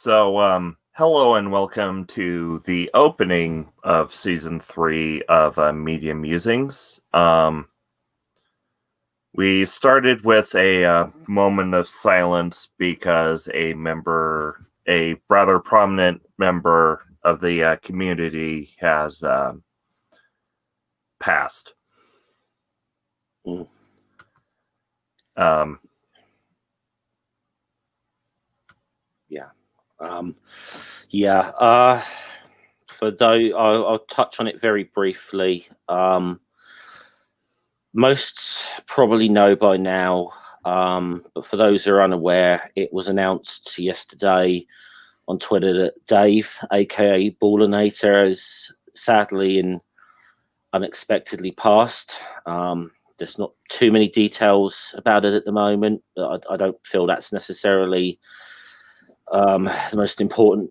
Hello and welcome to the opening of Season 3 of Media Musings. We started with a moment of silence because a rather prominent member of the community has passed. For those, I'll touch on it very briefly. Most probably know by now, but for those who are unaware, it was announced yesterday on Twitter that Dave, aka Ballinator, has sadly and unexpectedly passed. There's not too many details about it at the moment. I don't feel that's necessarily the most important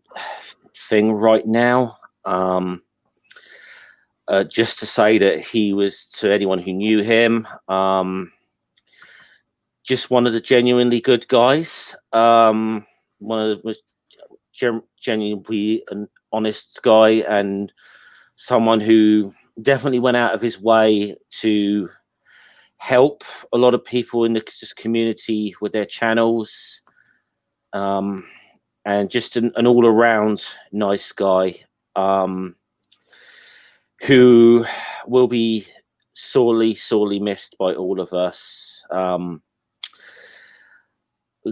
thing right now. Just to say that he was, to anyone who knew him, just one of the genuinely good guys. One of the most genuinely an honest guy, and someone who definitely went out of his way to help a lot of people in the community with their channels. And just an all-around nice guy who will be sorely missed by all of us.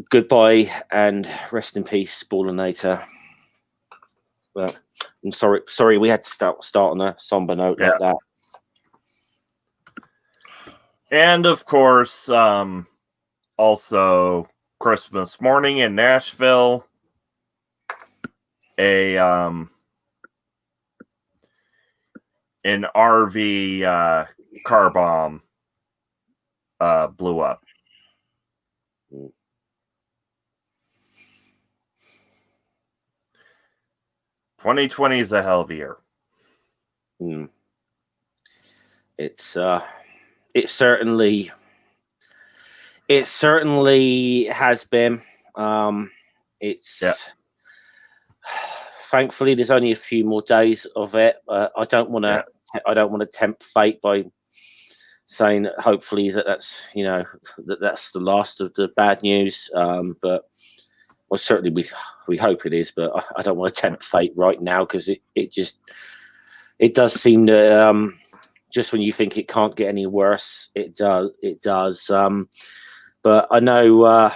Goodbye and rest in peace, Ballinator. Well, I'm sorry, we had to start on a somber note like that. And of course, also Christmas morning in Nashville, an RV car bomb blew up. 2020 is a hell of a year. It certainly has been. Thankfully there's only a few more days of it. I don't want to tempt fate by saying that hopefully that's the last of the bad news. But well, certainly we hope it is. But I don't want to tempt fate right now, because it does seem that just when you think it can't get any worse, it does. But I know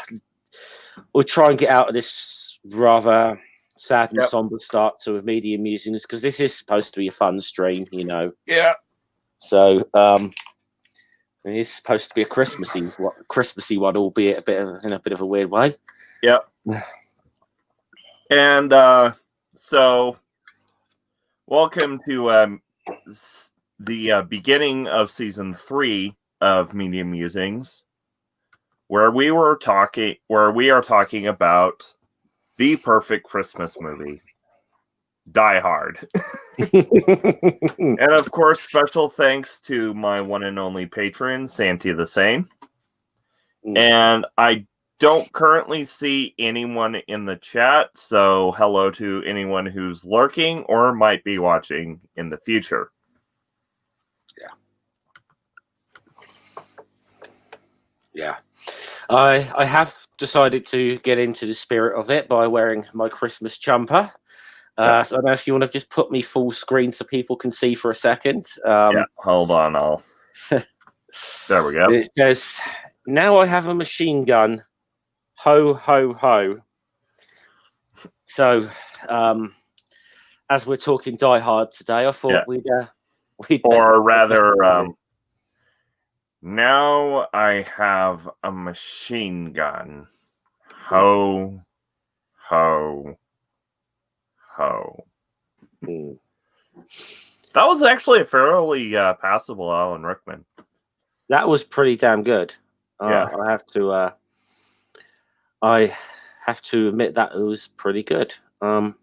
we'll try and get out of this rather sad and somber start to Media Musings, because this is supposed to be a fun stream, Yeah. So it is supposed to be a Christmassy one, albeit in a bit of a weird way. Yep. And so, welcome to the beginning of Season 3 of Media Musings, where we are talking about the perfect Christmas movie, Die Hard. And of course, special thanks to my one and only patron, Santi the Sane. And I don't currently see anyone in the chat, so hello to anyone who's lurking or might be watching in the future. Yeah. I have decided to get into the spirit of it by wearing my Christmas jumper. So I don't know if you want to just put me full screen so people can see for a second. Hold on. There we go. It says, "Now I have a machine gun. Ho, ho, ho." So, as we're talking Die Hard today, I thought we'd or rather, now I have a machine gun. Ho, ho, ho. That was actually a fairly passable Alan Rickman. That was pretty damn good. I have to admit that it was pretty good. Now,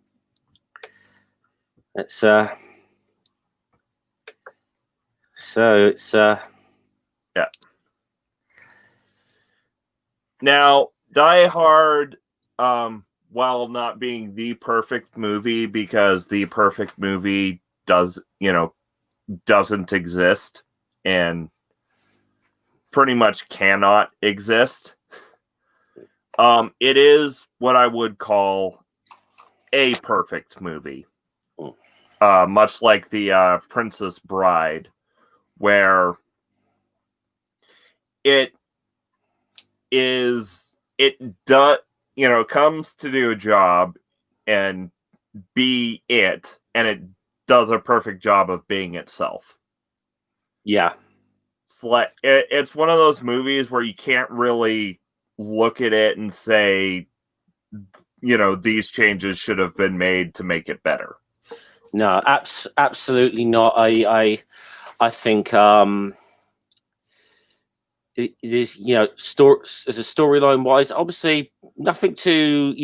Die Hard while not being the perfect movie, because the perfect movie doesn't exist and pretty much cannot exist. It is what I would call a perfect movie. Much like the Princess Bride, where it comes to do a job and be it, and it does a perfect job of being itself. Yeah. It's one of those movies where you can't really look at it and say, these changes should have been made to make it better. No, absolutely not. I think it is, as a storyline wise, obviously nothing too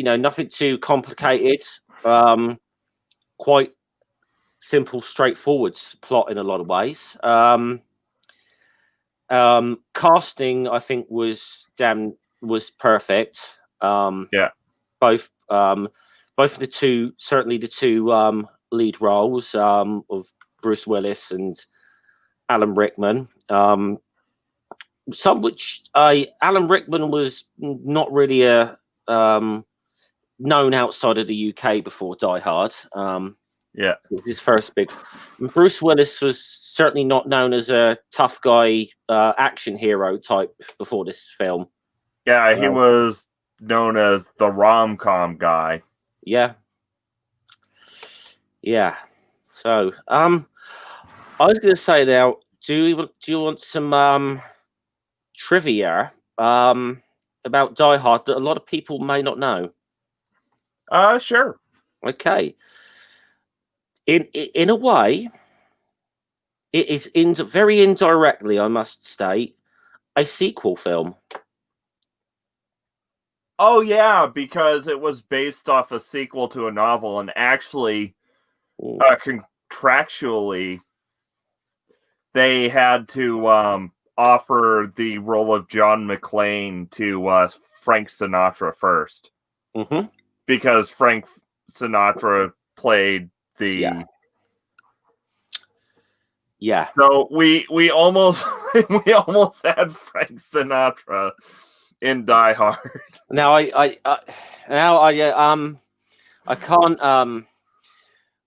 complicated. Quite simple, straightforward plot in a lot of ways. Casting, I think, was perfect. Yeah. Both of the two, certainly the two lead roles of Bruce Willis and Alan Rickman. Alan Rickman was not really known outside of the UK before Die Hard. Yeah. His first big. Bruce Willis was certainly not known as a tough guy action hero type before this film. Yeah, he was known as the rom-com guy. Yeah. Yeah. So, I was going to say now, do you want some trivia about Die Hard that a lot of people may not know? Sure. Okay. In a way, it is very indirectly, I must state, a sequel film. Oh yeah, because it was based off a sequel to a novel, and actually, contractually, they had to offer the role of John McClane to Frank Sinatra first, because Frank Sinatra played the. Yeah. So we almost had Frank Sinatra in Die Hard. Now I can't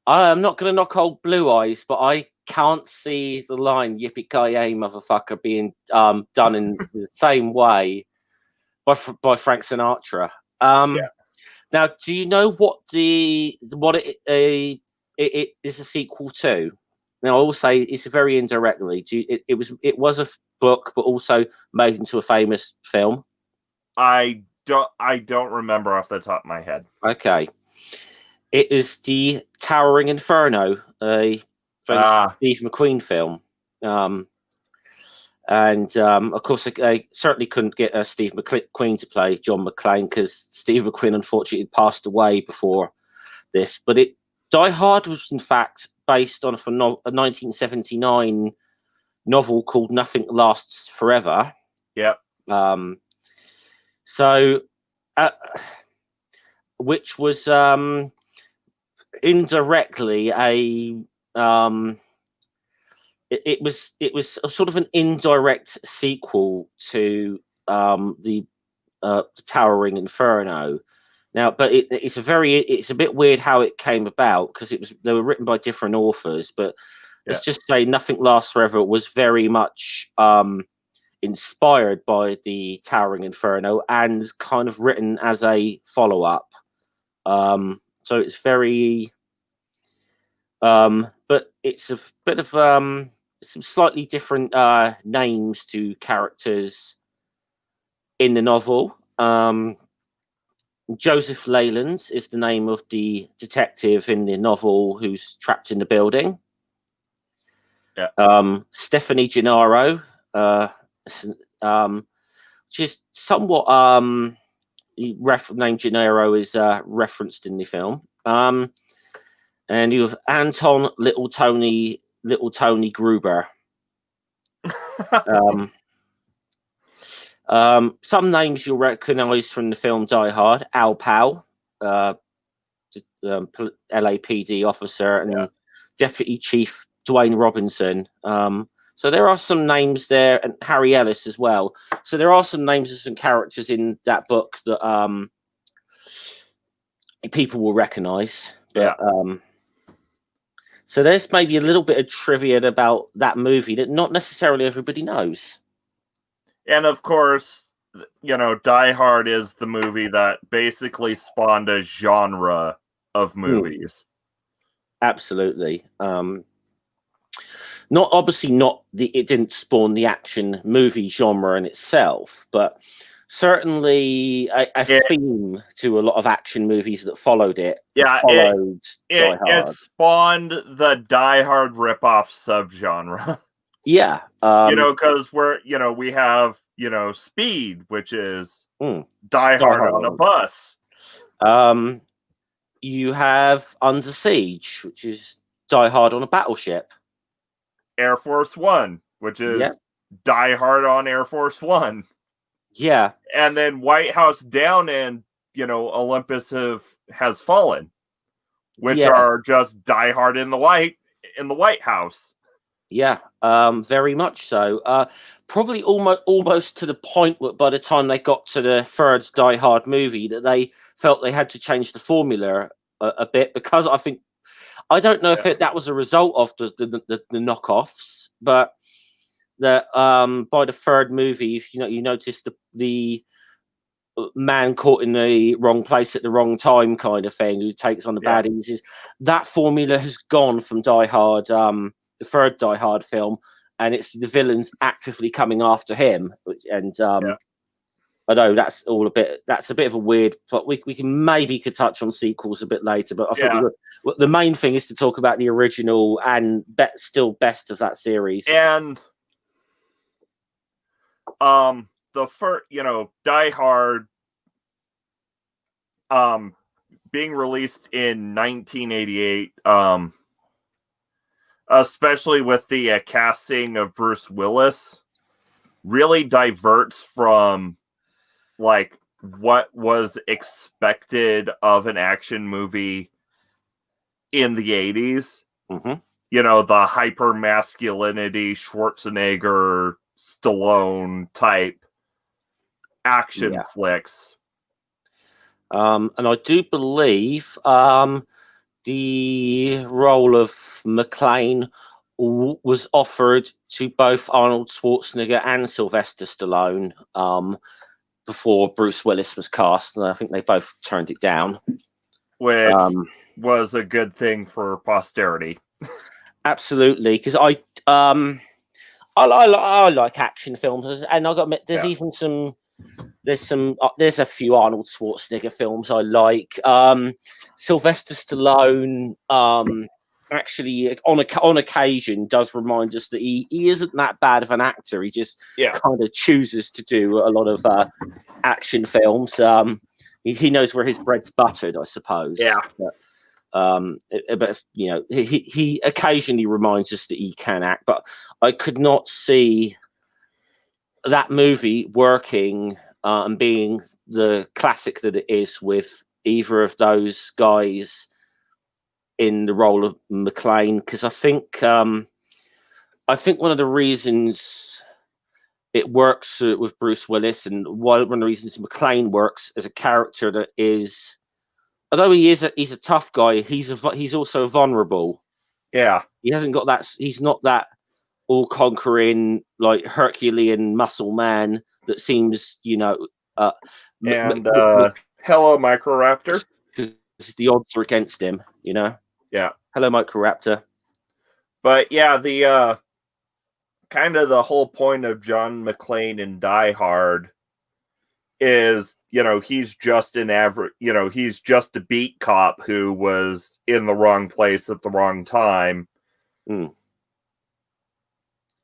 I'm not gonna knock old Blue Eyes, but I can't see the line "Yippee motherfucker" being done in the same way by Frank Sinatra. Now, do you know what it is a sequel to? Now, I will say it's very indirectly. It was a book, but also made into a famous film. I don't remember off the top of my head. Okay, it is the Towering Inferno, a famous Steve McQueen film. And of course, I certainly couldn't get Steve McQueen to play John McClane, because Steve McQueen unfortunately passed away before this. But Die Hard was in fact based on a 1979 novel called Nothing Lasts Forever. Yep. Which was indirectly a it was a sort of an indirect sequel to the Towering Inferno. Now, but it's a bit weird how it came about, because they were written by different authors. But let's just say Nothing Lasts Forever was very much inspired by the Towering Inferno and kind of written as a follow-up. So it's very, but it's a bit of some slightly different names to characters in the novel. Joseph Leyland is the name of the detective in the novel who's trapped in the building. Stephanie Gennaro, which is somewhat name Gennaro is referenced in the film. And you have Anton Little Tony Gruber. Some names you'll recognize from the film Die Hard: Al Powell, LAPD officer and Deputy Chief Dwayne Robinson. So there are some names there, and Harry Ellis as well. So there are some names of some characters in that book that people will recognise. But so there's maybe a little bit of trivia about that movie that not necessarily everybody knows. And of course, Die Hard is the movie that basically spawned a genre of movies. Absolutely. It didn't spawn the action movie genre in itself, but certainly a theme to a lot of action movies that followed it. Yeah, it spawned the Die Hard ripoff subgenre. Yeah, because we have Speed, which is Die Hard on a bus. You have Under Siege, which is Die Hard on a battleship. Air Force One, which is Die Hard on Air Force One. Yeah, and then White House Down and Olympus has Fallen, which are just Die Hard in the White House. Yeah, very much so. Probably almost to the point that by the time they got to the third Die Hard movie, that they felt they had to change the formula a bit, because I don't know if that was a result of the knockoffs, but that by the third movie, you notice the man caught in the wrong place at the wrong time kind of thing, who takes on the baddies. That formula has gone from Die Hard, the third Die Hard film, and it's the villains actively coming after him. And I know that's a bit of a weird, but we could touch on sequels a bit later. But I thought the main thing is to talk about the original and still best of that series. And the first, Die Hard, being released in 1988, especially with the casting of Bruce Willis, really diverts from like what was expected of an action movie in the 80s. Mm-hmm. The hyper masculinity, Schwarzenegger, Stallone type action flicks. And I do believe the role of McClane was offered to both Arnold Schwarzenegger and Sylvester Stallone before Bruce Willis was cast, and I think they both turned it down, which was a good thing for posterity. Absolutely, because I like action films, and I got to admit, there's even some. There's a few Arnold Schwarzenegger films I like. Sylvester Stallone, actually, on occasion, does remind us that he isn't that bad of an actor. He just kind of chooses to do a lot of action films. He knows where his bread's buttered, I suppose. Yeah. But he occasionally reminds us that he can act. But I could not see that movie working and being the classic that it is with either of those guys in the role of McClane, because I think one of the reasons it works with Bruce Willis, and one of the reasons McClane works as a character that is, although he's a tough guy, he's also vulnerable. Yeah, he hasn't got that. He's not that all-conquering, like Herculean muscle man that seems, hello, Microraptor. The odds are against him, Yeah. Hello, Microraptor. But the kind of the whole point of John McClane in Die Hard is, he's just an average, he's just a beat cop who was in the wrong place at the wrong time.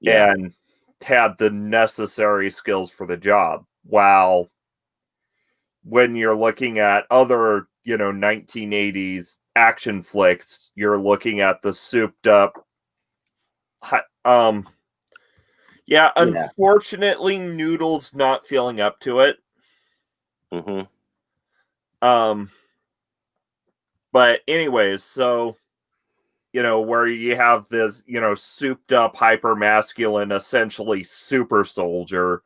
And had the necessary skills for the job. While when you're looking at other, 1980s action flicks, you're looking at the souped up. Unfortunately, Noodle's not feeling up to it. Mm-hmm. But anyways, so where you have this, souped up, hyper masculine, essentially super soldier,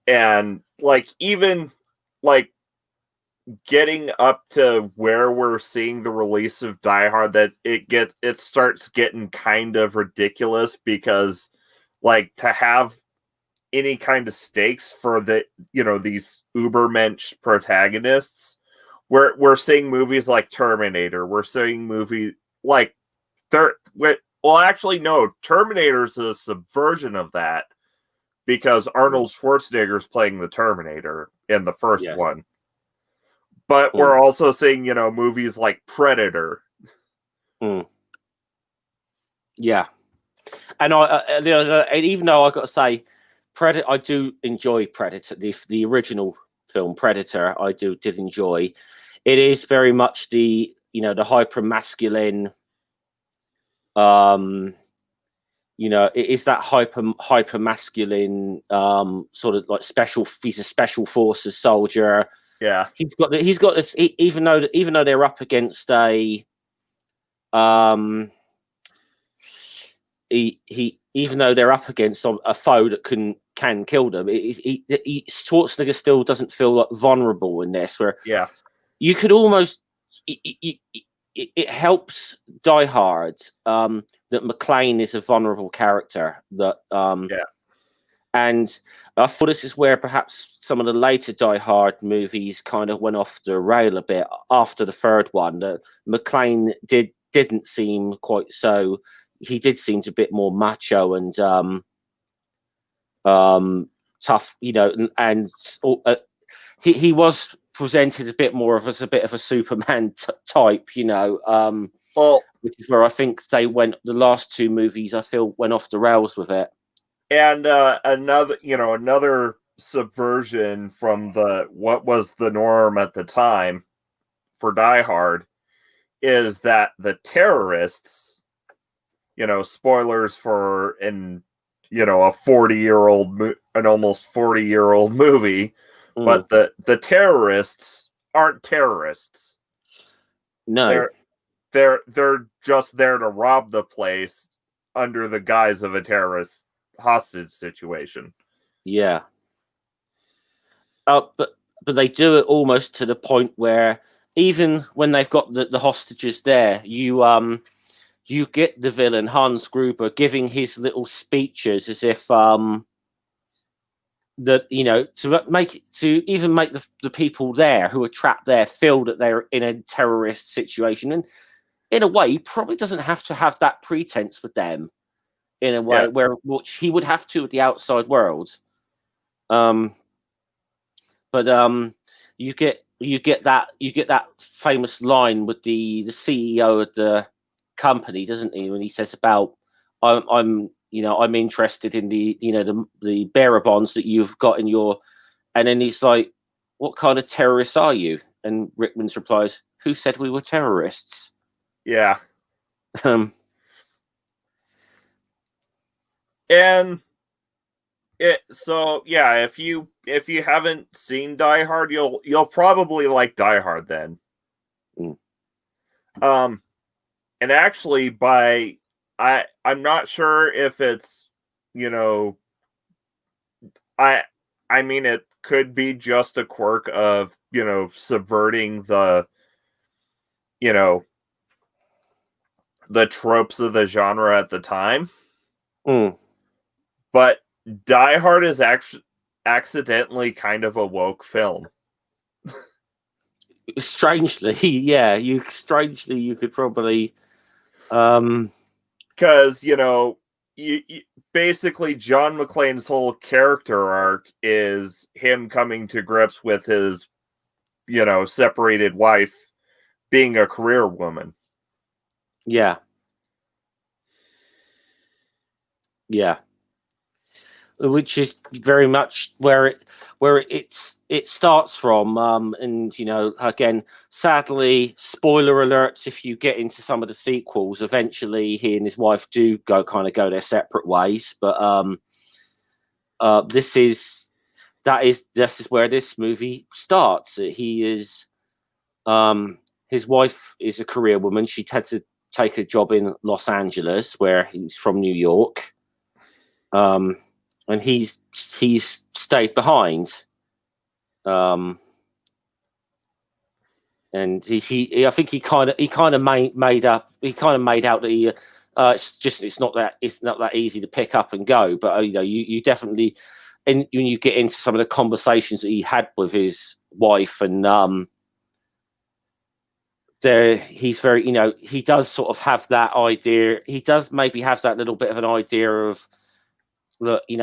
and like even like getting up to where we're seeing the release of Die Hard, that it starts getting kind of ridiculous, because like to have any kind of stakes for these ubermensch protagonists, we're seeing movies like Terminator, we're seeing movies like actually no, Terminator's a subversion of that, because Arnold Schwarzenegger's playing the Terminator in the first one. But we're also seeing, movies like Predator. Yeah. And even though I got to say, I do enjoy Predator, the original film Predator. I did enjoy. It is very much the hyper masculine. It is that hyper masculine sort of like he's a special forces soldier. Yeah, he's got this. Even though they're up against a even though they're up against a foe that can kill them, Schwarzenegger still doesn't feel like vulnerable in this. Where you could almost it helps Die Hard that McClane is a vulnerable character. And I thought this is where perhaps some of the later Die Hard movies kind of went off the rail a bit after the third one. McClane didn't seem quite so. He did seem a bit more macho and tough, and he was presented a bit more as a bit of a Superman type, which is where I think the last two movies I feel went off the rails with it. And another subversion from what was the norm at the time for Die Hard is that the terrorists, spoilers for a 40-year-old, an almost 40-year-old movie, but the terrorists aren't terrorists. No, they're just there to rob the place under the guise of a terrorist hostage situation. Yeah. But they do it almost to the point where even when they've got the hostages there, you get the villain Hans Gruber giving his little speeches as if to make the people there who are trapped there feel that they're in a terrorist situation, and in a way he probably doesn't have to have that pretense with them in a way which he would have to with the outside world. But you get that famous line with the CEO of the company, doesn't he, when he says about I'm interested in the bearer bonds that you've got in your, and then he's like, what kind of terrorists are you? And Rickman's replies, who said we were terrorists? Yeah. And if you haven't seen Die Hard, you'll probably like Die Hard then. And actually, I'm not sure if it's I mean, it could be just a quirk of subverting the the tropes of the genre at the time. But Die Hard is actually accidentally kind of a woke film. Strangely, yeah, you could probably because you basically John McClane's whole character arc is him coming to grips with his separated wife being a career woman. Yeah. Which is very much where it starts from, and again, sadly, spoiler alerts, if you get into some of the sequels, eventually he and his wife do go their separate ways, but this is where this movie starts. He is his wife is a career woman. She had to take a job in Los Angeles, where he's from New York. And he's stayed behind. And he I think he kind of made out that it's not that easy to pick up and go. But you definitely, and when you get into some of the conversations that he had with his wife, and he's very, he does sort of have that idea. He does maybe have that little bit of an idea of, look, he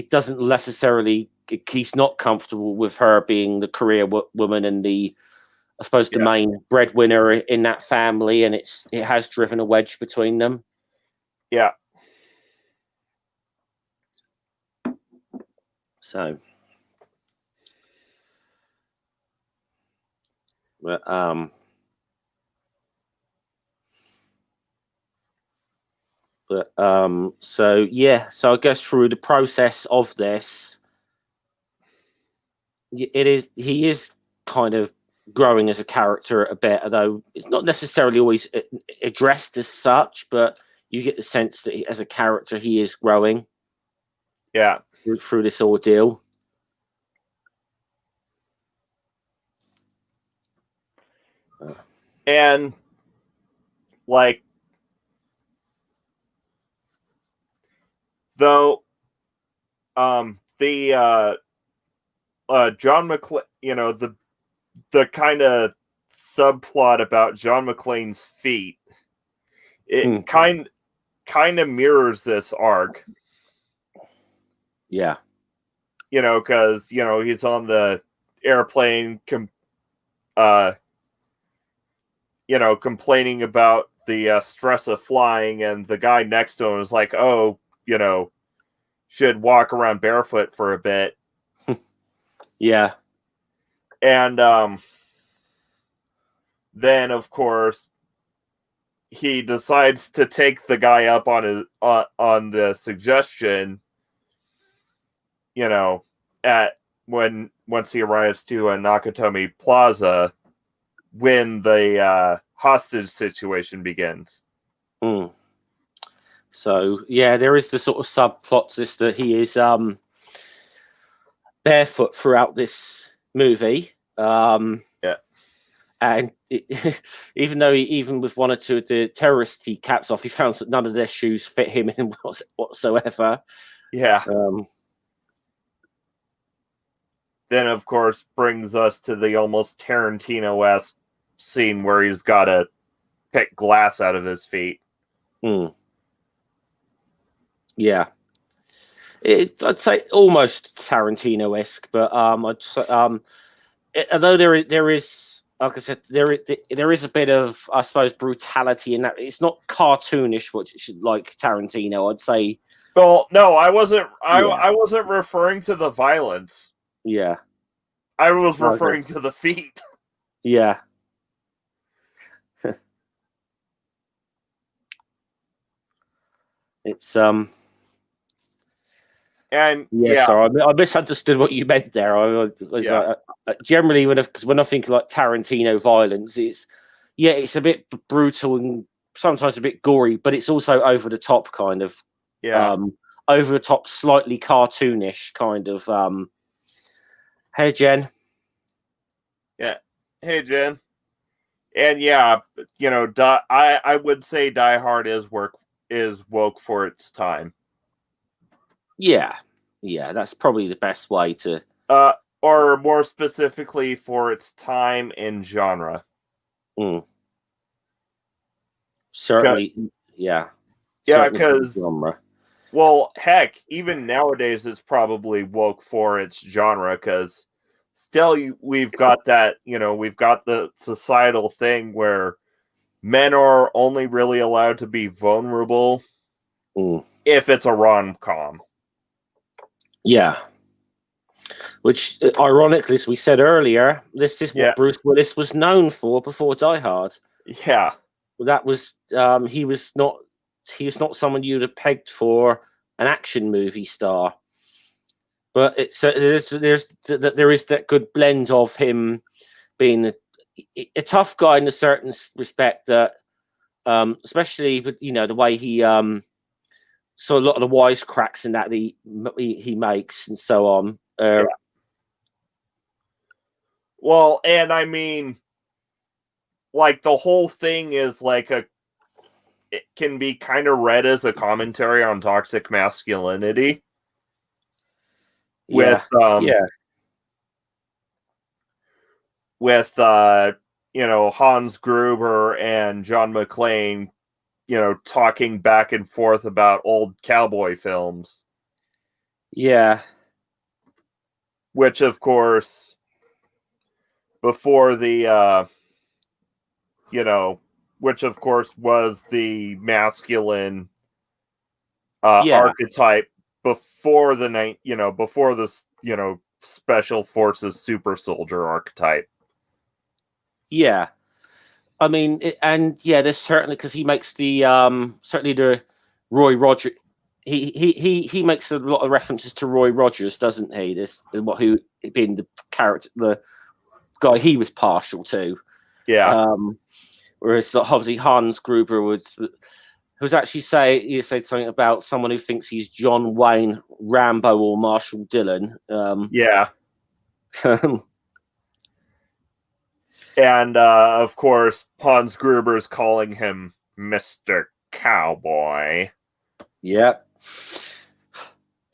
doesn't necessarily. He's not comfortable with her being the career woman and the main breadwinner in that family, and it has driven a wedge between them. Yeah. So, but so I guess through the process of this, he is kind of growing as a character a bit, although it's not necessarily always addressed as such, but you get the sense that as a character he is growing through this ordeal. And like, though the John McClane, the kind of subplot about John McClane's feet, it kind of mirrors this arc. Yeah. Because he's on the airplane complaining about the stress of flying, and the guy next to him is like, oh, should walk around barefoot for a bit. Yeah. And then, of course, he decides to take the guy up on the suggestion, once he arrives to Nakatomi Plaza, when the hostage situation begins. So there is the sort of subplots this that he is barefoot throughout this movie. And even though even with one or two of the terrorists he caps off, he found that none of their shoes fit him in whatsoever. Yeah. Then, of course, brings us to the almost Tarantino-esque scene where he's got to pick glass out of his feet. Yeah. I'd say almost Tarantino-esque, but although there is, like I said, there is a bit of, I suppose, brutality in that. It's not cartoonish, which should like Tarantino, I'd say. Well, no, I wasn't. I wasn't referring to the violence. Yeah, I was referring to the feet. Yeah. It's and sorry, I misunderstood what you meant there. I was generally when I think like Tarantino violence, it's a bit brutal and sometimes a bit gory, but it's also over the top kind of over the top, slightly cartoonish kind of. Hey Jen. Yeah. Hey Jen. And I would say Die Hard is woke for its time. Yeah, that's probably the best way to. Or more specifically, for its time and genre. Certainly, yeah, because well, heck, even nowadays it's probably woke for its genre, because still we've got that, we've got the societal thing where men are only really allowed to be vulnerable if it's a rom-com. Yeah. Which, ironically, as we said earlier, this is what Bruce Willis was known for before Die Hard. Yeah. That was he was not someone you'd have pegged for an action movie star. But there is that good blend of him being a tough guy in a certain respect, that especially with the way he so a lot of the wisecracks in that he makes and so on. Yeah. Well, and I mean, like, the whole thing is like it can be kind of read as a commentary on toxic masculinity. Yeah. With Hans Gruber and John McClane, talking back and forth about old cowboy films. Yeah. Which, of course, before the which of course was the masculine archetype before before this special forces super soldier archetype. Yeah, I mean, there's certainly, because he makes the certainly the Roy Rogers. He makes a lot of references to Roy Rogers, doesn't he? Who being the character, the guy he was partial to. Yeah. Whereas obviously Hans Gruber was actually said something about someone who thinks he's John Wayne, Rambo, or Marshall Dillon. Yeah. And of course, Hans Gruber's calling him Mr. Cowboy. Yep.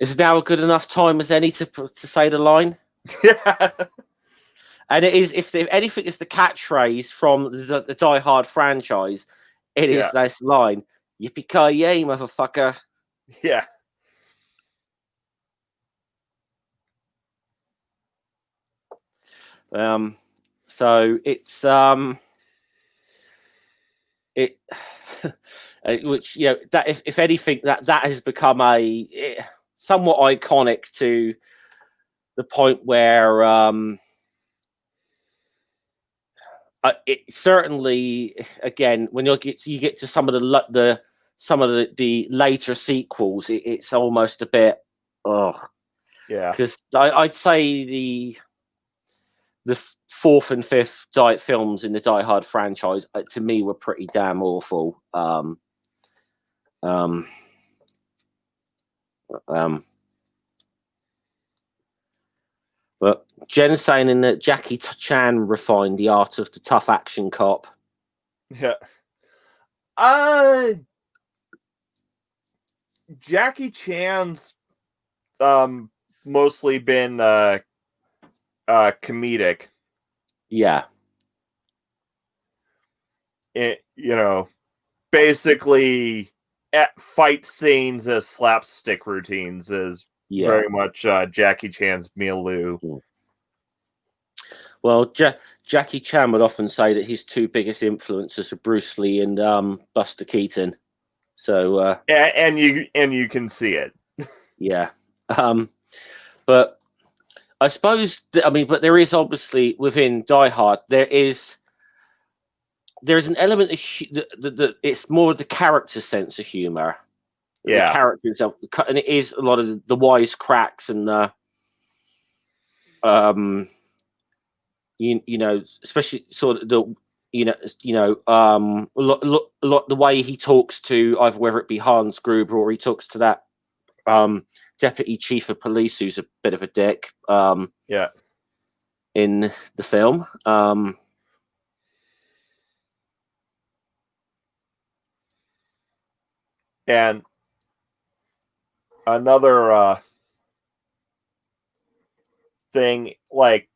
Is now a good enough time as any to say the line? Yeah. And it is, if anything is the catchphrase from the Die Hard franchise, it is this line: "Yippee-ki-yay, motherfucker!" Yeah. So it's which that if anything that has become somewhat iconic to the point where it certainly, again, when you get to some of the later sequels, it's almost a bit because I'd say the fourth and fifth films in the Die Hard franchise, to me, were pretty damn awful. But Jen's saying that Jackie Chan refined the art of the tough action cop. Yeah. Jackie Chan's mostly been comedic. Yeah. Basically fight scenes as slapstick routines is very much Jackie Chan's milieu. Well, Jackie Chan would often say that his two biggest influences are Bruce Lee and Buster Keaton. So and you can see it. Yeah. But I suppose but there is obviously within Die Hard there's an element of it's more of the character sense of humor. Yeah. The characters and it is a lot of the wisecracks and especially sort of the a lot the way he talks to either whether it be Hans Gruber or he talks to that deputy chief of police who's a bit of a dick in the film. And another thing, like,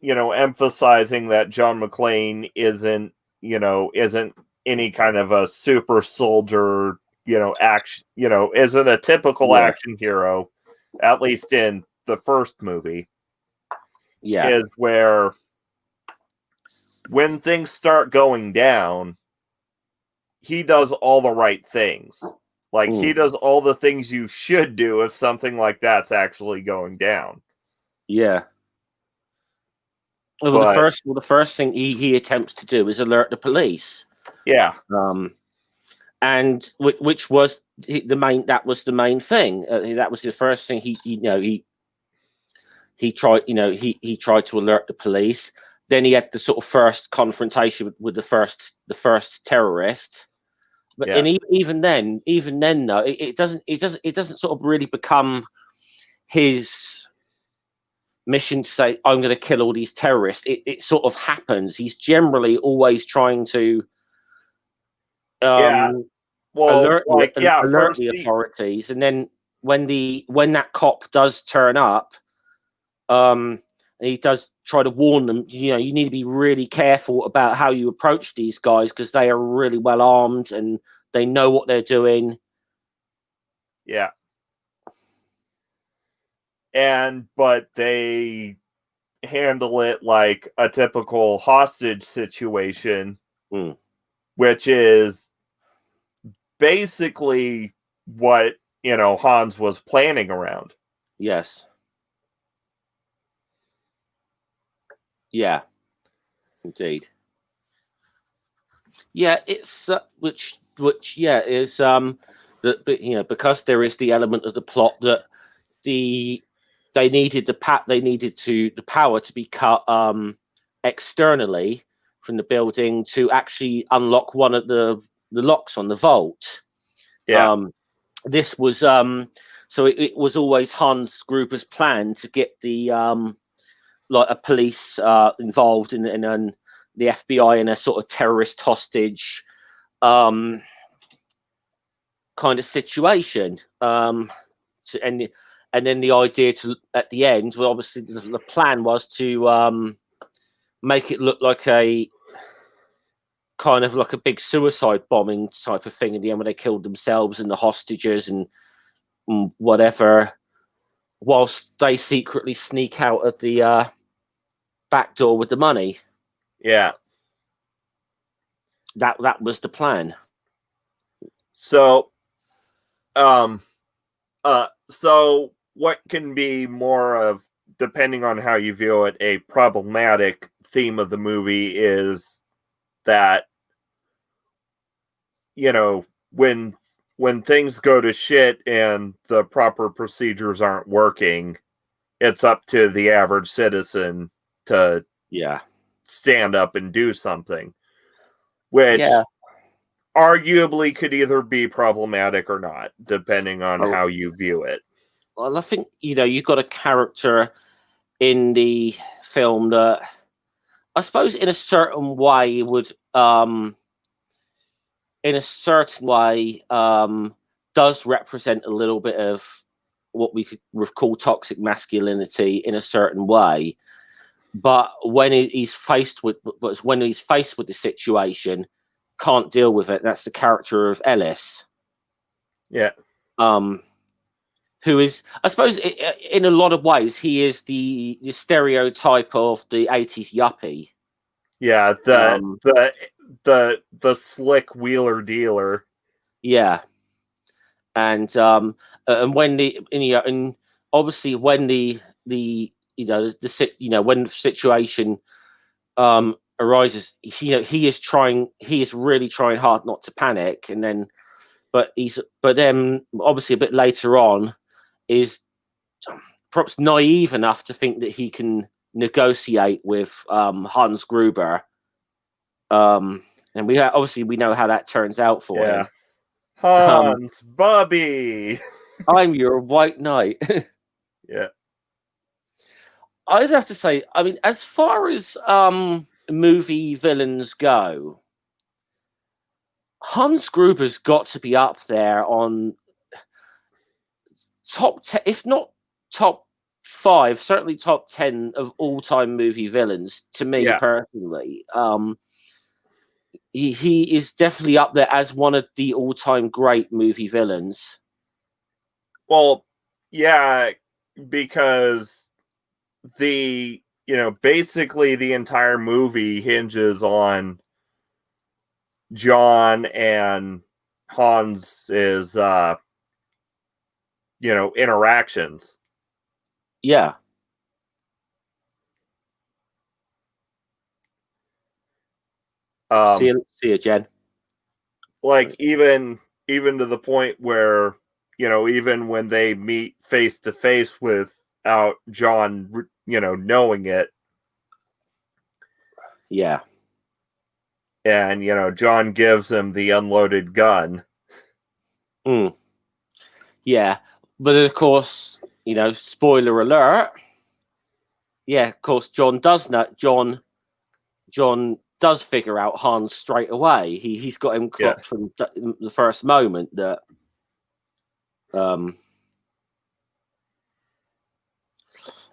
emphasizing that John McClane isn't any kind of a super soldier, action, isn't a typical action hero, at least in the first movie. Yeah. Is where when things start going down, he does all the right things. Like, he does all the things you should do if something like that's actually going down. Yeah. Well, the first thing he attempts to do is alert the police. Yeah. And which was the main. That was the main thing. That was the first thing he he tried, he tried to alert the police. Then he had the sort of first confrontation with the first terrorist. But even then, though, it doesn't sort of really become his mission to say, I'm going to kill all these terrorists. It sort of happens. He's generally always trying to alert the authorities, and then when that cop does turn up, he does try to warn them. You need to be really careful about how you approach these guys because they are really well armed and they know what they're doing. Yeah. But they handle it like a typical hostage situation, which is basically what, Hans was planning around. Yes. Yeah. Indeed. Yeah, it's which is that because there is the element of the plot that they needed the power to be cut externally from the building to actually unlock one of the locks on the vault. Yeah. This was so it was always Hans Gruber's plan to get the like a police involved in the FBI in a sort of terrorist hostage kind of situation. And then the idea at the end, well, obviously the plan was to make it look like a kind of like a big suicide bombing type of thing in the end, where they killed themselves and the hostages and whatever, whilst they secretly sneak out of the back door with the money. Yeah. That was the plan. So, so what can be more of, depending on how you view it, a problematic theme of the movie is that, when things go to shit and the proper procedures aren't working, it's up to the average citizen to stand up and do something, which arguably could either be problematic or not, depending on how you view it. Well, I think, you've got a character in the film that I suppose in a certain way would does represent a little bit of what we could call toxic masculinity in a certain way. But when he's faced with the situation, can't deal with it. That's the character of Ellis. Yeah. Who is, I suppose, in a lot of ways, he is the stereotype of the 80s yuppie. Yeah, the slick wheeler dealer. Yeah, and when and obviously when the when the situation arises, he is really trying hard not to panic, and then but then obviously a bit later on is perhaps naive enough to think that he can negotiate with Hans Gruber, and we know how that turns out for him. Hans, Bobby, I'm your white knight. Yeah. I'd have to say, I mean, as far as movie villains go, Hans Gruber's got to be up there on top 10, if not top 5, certainly top 10 of all-time movie villains, to me personally. He is definitely up there as one of the all-time great movie villains. Well, yeah, because basically the entire movie hinges on John and Hans's interactions. Yeah. See you, Jen. Like even to the point where even when they meet face to face with without John, knowing it. Yeah. And, John gives him the unloaded gun. Yeah. But of course, spoiler alert. Yeah, of course, John does know. John does figure out Hans straight away. He's got him clocked from the first moment that.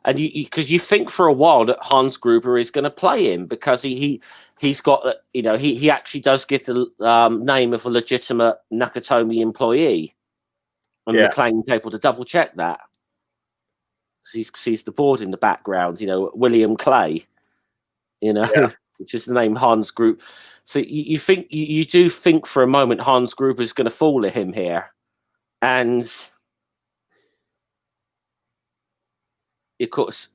And because you think for a while that Hans Gruber is going to play him because he's got he actually does get the name of a legitimate Nakatomi employee, and McClane's able to double check that. He sees the board in the background, William Clay, which is the name Hans Gruber. So you think you do think for a moment Hans Gruber is going to fall at him here, and of course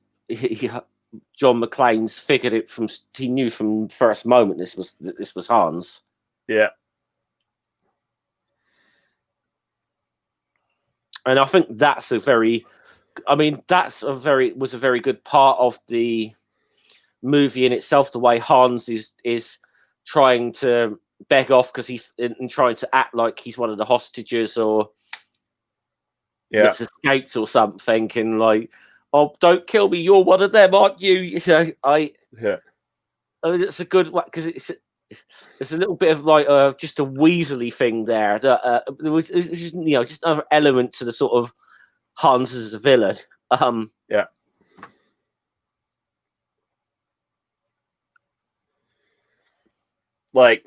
John McClane's figured it from. He knew from first moment this was Hans. Yeah. And I think that's a very good part of the movie in itself. The way Hans is trying to beg off because and trying to act like he's one of the hostages or that's escaped or something, and like, oh, don't kill me, you're one of them, aren't you? I mean, it's a good one because it's a little bit of like just a Weasley thing there. That it was just, just another element to the sort of Hans as a villain. Like,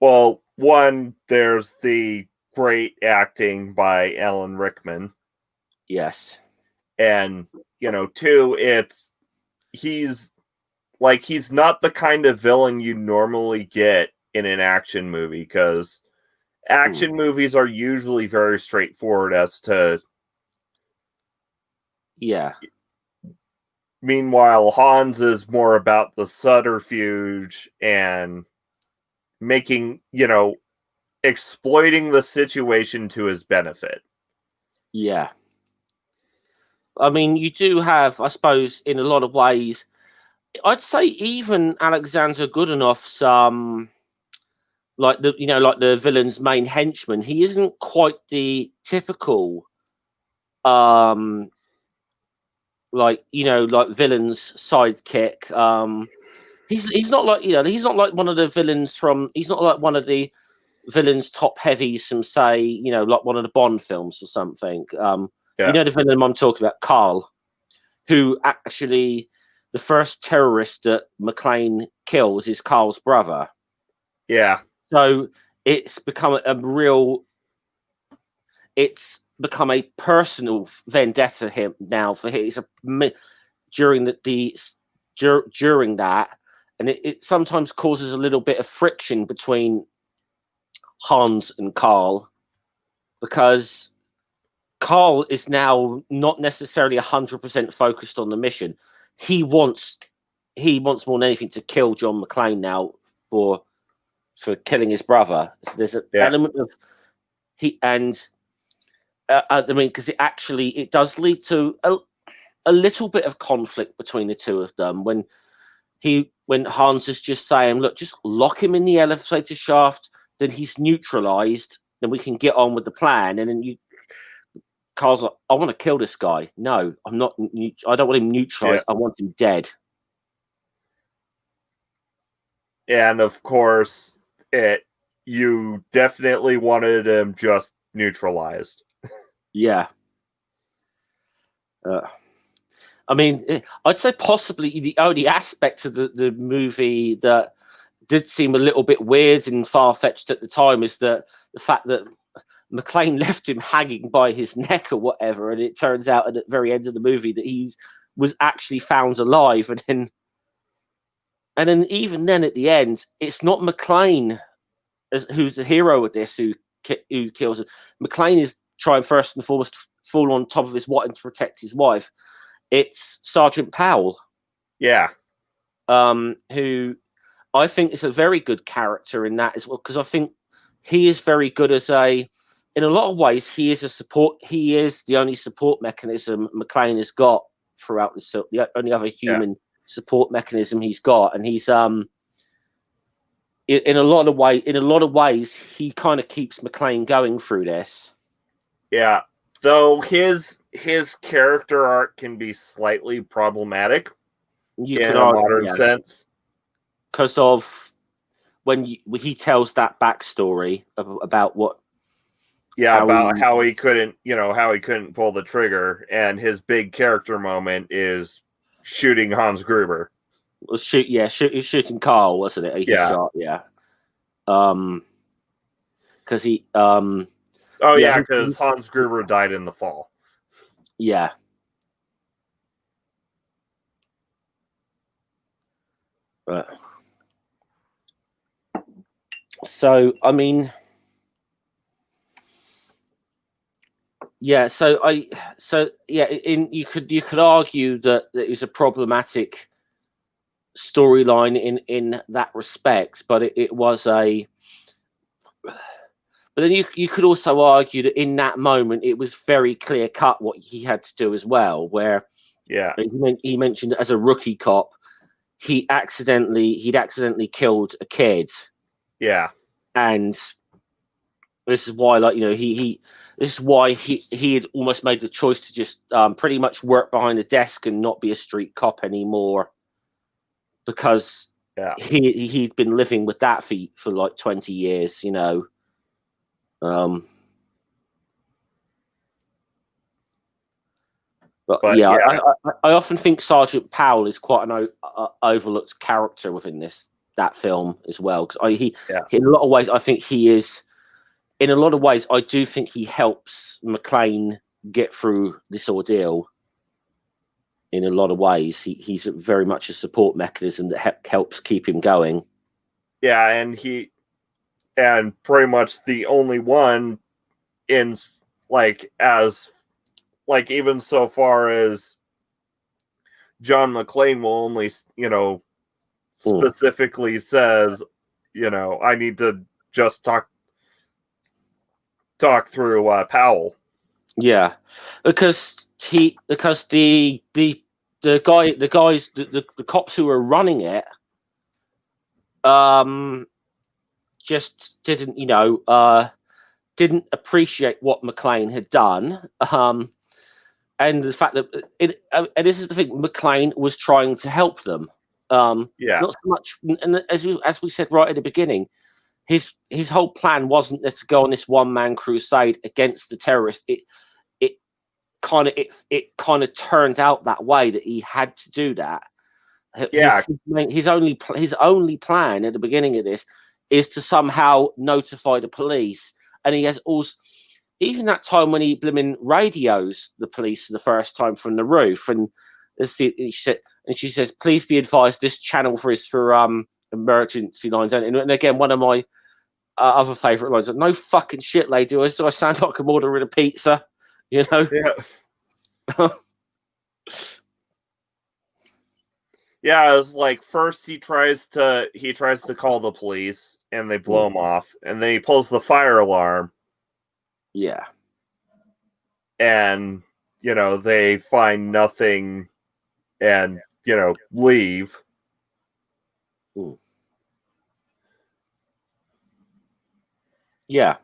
well, one, there's the great acting by Alan Rickman. Yes. And, two, he's not the kind of villain you normally get in an action movie, because action movies are usually very straightforward as to. Yeah. Meanwhile, Hans is more about the subterfuge and making, exploiting the situation to his benefit. Yeah. I mean, you do have, I suppose, in a lot of ways, I'd say even Alexander Goodunov's like the villain's main henchman, he isn't quite the typical like villain's sidekick. He's not like he's not like one of the villains from he's not like one of the villains top heavies from, say, like one of the Bond films or something. The villain I'm talking about, Carl, who actually the first terrorist that McClane kills is Carl's brother. Yeah. So it's become a personal vendetta him now for him. During that, and it sometimes causes a little bit of friction between Hans and Carl, because Carl is now not necessarily 100% focused on the mission. He wants more than anything to kill John McClane now for killing his brother. So there's an element of because it does lead to a little bit of conflict between the two of them when Hans is just saying, look, just lock him in the elevator shaft, then he's neutralized, then we can get on with the plan. And then Carl's like, I want to kill this guy. No, I'm not. I don't want him neutralized. I want him dead. And of course, you definitely wanted him just neutralized. Yeah. I mean, I'd say possibly the only aspect of the movie that did seem a little bit weird and far-fetched at the time is the fact that McClane left him hanging by his neck or whatever, and it turns out at the very end of the movie that he was actually found alive, and then even then at the end, it's not McClane who's the hero of this who kills him. McClane is trying first and foremost to fall on top of his wife and to protect his wife. It's Sergeant Powell. Yeah. Who I think is a very good character in that as well, because I think he is very good as a in a lot of ways, he is a support. He is the only support mechanism McClane has got throughout the only other human support mechanism he's got, and he's in a lot of ways, he kind of keeps McClane going through this. Yeah, though his character arc can be slightly problematic in a modern sense, because of when he tells that backstory about what. Yeah, how he couldn't pull the trigger, and his big character moment is shooting Hans Gruber. Shooting Carl, wasn't it? He shot, because he because Hans Gruber died in the fall. Yeah. But so I mean, you could argue that it was a problematic storyline in that respect, but it was a. But then you could also argue that in that moment it was very clear cut what he had to do as well. Where he mentioned as a rookie cop, he'd accidentally killed a kid. Yeah, and this is why, this is why he had almost made the choice to just pretty much work behind a desk and not be a street cop anymore, because he'd been living with that for like 20 years, But I often think Sergeant Powell is quite an overlooked character within that film as well. Because in a lot of ways, I think he is. In a lot of ways, I do think he helps McClane get through this ordeal. In a lot of ways, he's very much a support mechanism that helps keep him going. Yeah, and pretty much the only one in even so far as John McClane will only, specifically says, I need to just talk through Powell. Yeah, because the cops who were running it, just didn't appreciate what McClane had done. And the fact that and this is the thing, McClane was trying to help them. Not so much, and as we said right at the beginning, his whole plan wasn't just to go on this one-man crusade against the terrorists. It kind of turned out that way, that he had to do that. His only plan at the beginning of this is to somehow notify the police, and he has also. Even that time when he radios the police for the first time from the roof, and she says, "Please be advised, this channel for emergency lines." And again, one of my other favourite lines: "No fucking shit, lady. I sound like I'm ordering a pizza." Yeah. Yeah, it's like first he tries to call the police, and they blow him off, and then he pulls the fire alarm. Yeah. And, they find nothing and, leave. Ooh. Yeah.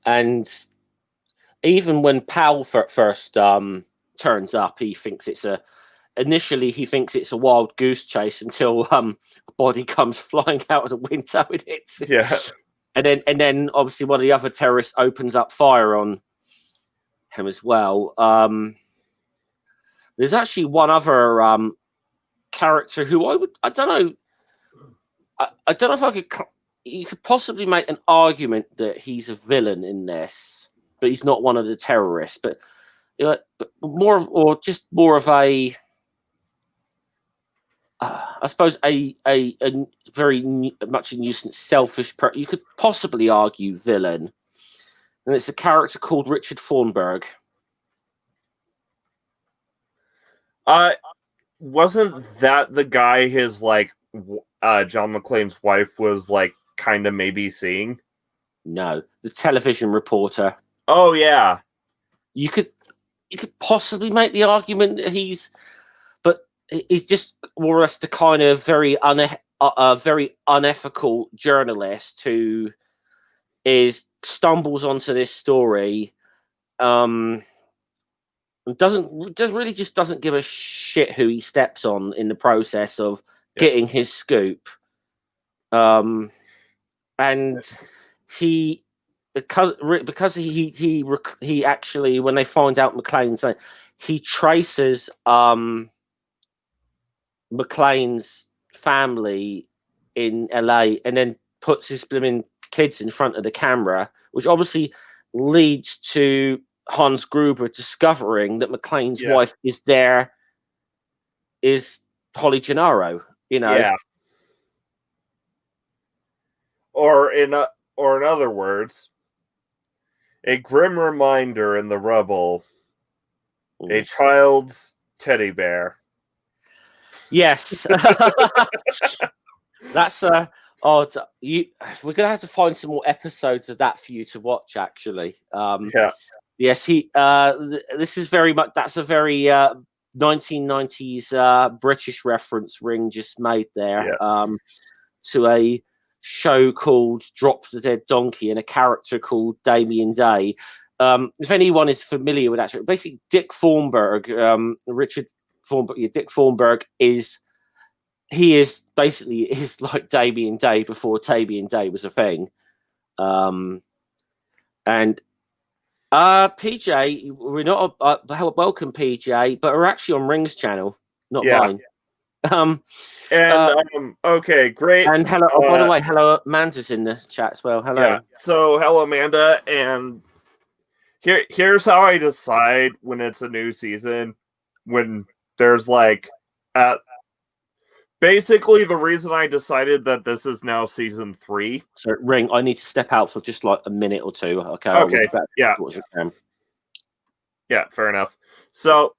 And even when Powell first turns up, initially he thinks it's a wild goose chase until a body comes flying out of the window and hits it. Yeah. And then obviously one of the other terrorists opens up fire on him as well. There's actually one other character who I don't know if you could possibly make an argument that he's a villain in this, but he's not one of the terrorists. But more of a, I suppose a very much a nuisance, selfish. You could possibly argue villain, and it's a character called Richard Thornburg. Wasn't that the guy his John McClane's wife was kind of maybe seeing? No. The television reporter. Oh yeah. You could possibly make the argument that he's just more or less the kind of very unethical journalist who stumbles onto this story, doesn't give a shit who he steps on in the process of getting his scoop, and he because he actually, when they find out McLean's, he traces McLean's family in LA and then puts his blooming kids in front of the camera, which obviously leads to Hans Gruber discovering that McLean's wife is Holly Gennaro, you know. Yeah. Or in other words, a grim reminder in the rubble, a child's teddy bear. Yes. That's we're gonna have to find some more episodes of that for you to watch, actually. Yes, this is very much, that's a very 1990s British reference Ring just made there, to a show called Drop the Dead Donkey and a character called Damien Day. If anyone is familiar with that show, basically Dick Thornburg, Dick Thornburg is like Damien Day before Damien Day was a thing. And PJ, we're not welcome, PJ, but we're actually on Ring's channel, not mine. Okay, great. And hello. Oh, by the way, hello, Amanda's in the chat as well. Hello. Yeah. So, hello, Amanda. And here's how I decide when it's a new season. When there's like, basically the reason I decided that this is now season 3. So, Ring, I need to step out for just like a minute or two. Okay. Yeah. Yeah. Fair enough. So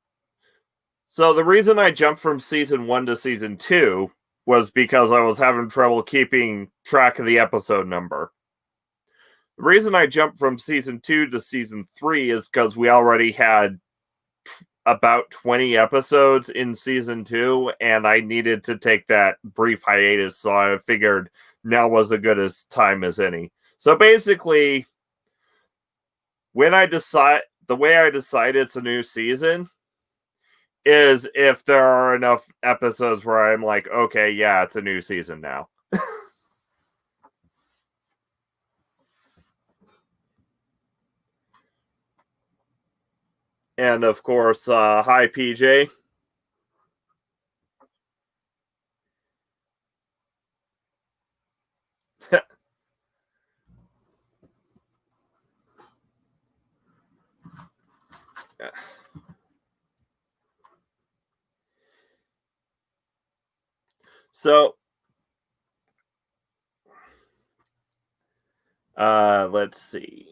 the reason I jumped from season 1 to season 2 was because I was having trouble keeping track of the episode number. The reason I jumped from season 2 to season 3 is because we already had about 20 episodes in season 2, and I needed to take that brief hiatus, so I figured now was as good a time as any. So basically, the way I decide it's a new season is if there are enough episodes where I'm like, okay, yeah, it's a new season now. And of course, hi, PJ. So, let's see.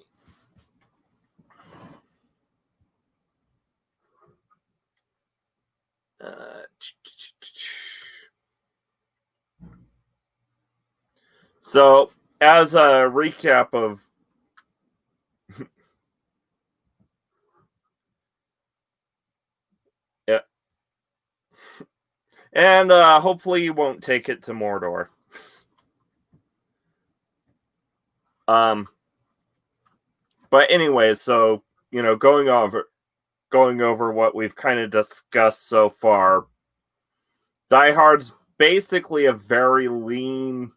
So, as a recap of yeah, and hopefully you won't take it to Mordor. But anyway, so going over what we've kind of discussed so far, Die Hard's basically a very lean,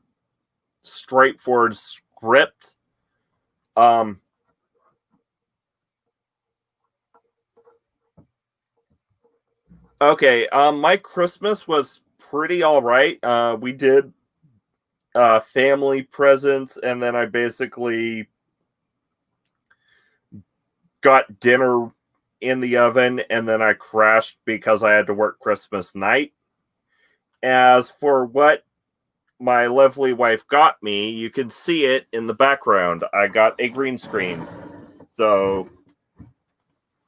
straightforward script. Okay, my Christmas was pretty all right. We did family presents, and then I basically got dinner in the oven, and then I crashed because I had to work Christmas night. As for what my lovely wife got me, you can see it in the background. I got a green screen. So,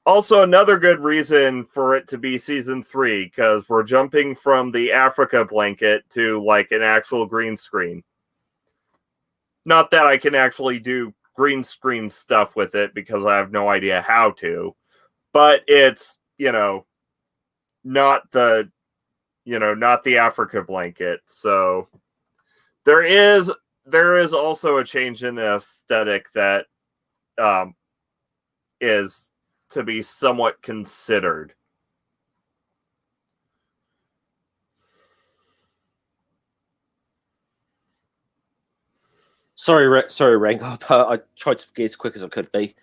also another good reason for it to be season 3, because we're jumping from the Africa blanket to like an actual green screen. Not that I can actually do green screen stuff with it because I have no idea how to. But it's, not the Africa blanket. So there is also a change in the aesthetic that is to be somewhat considered. Sorry, Ring. I tried to be as quick as I could be.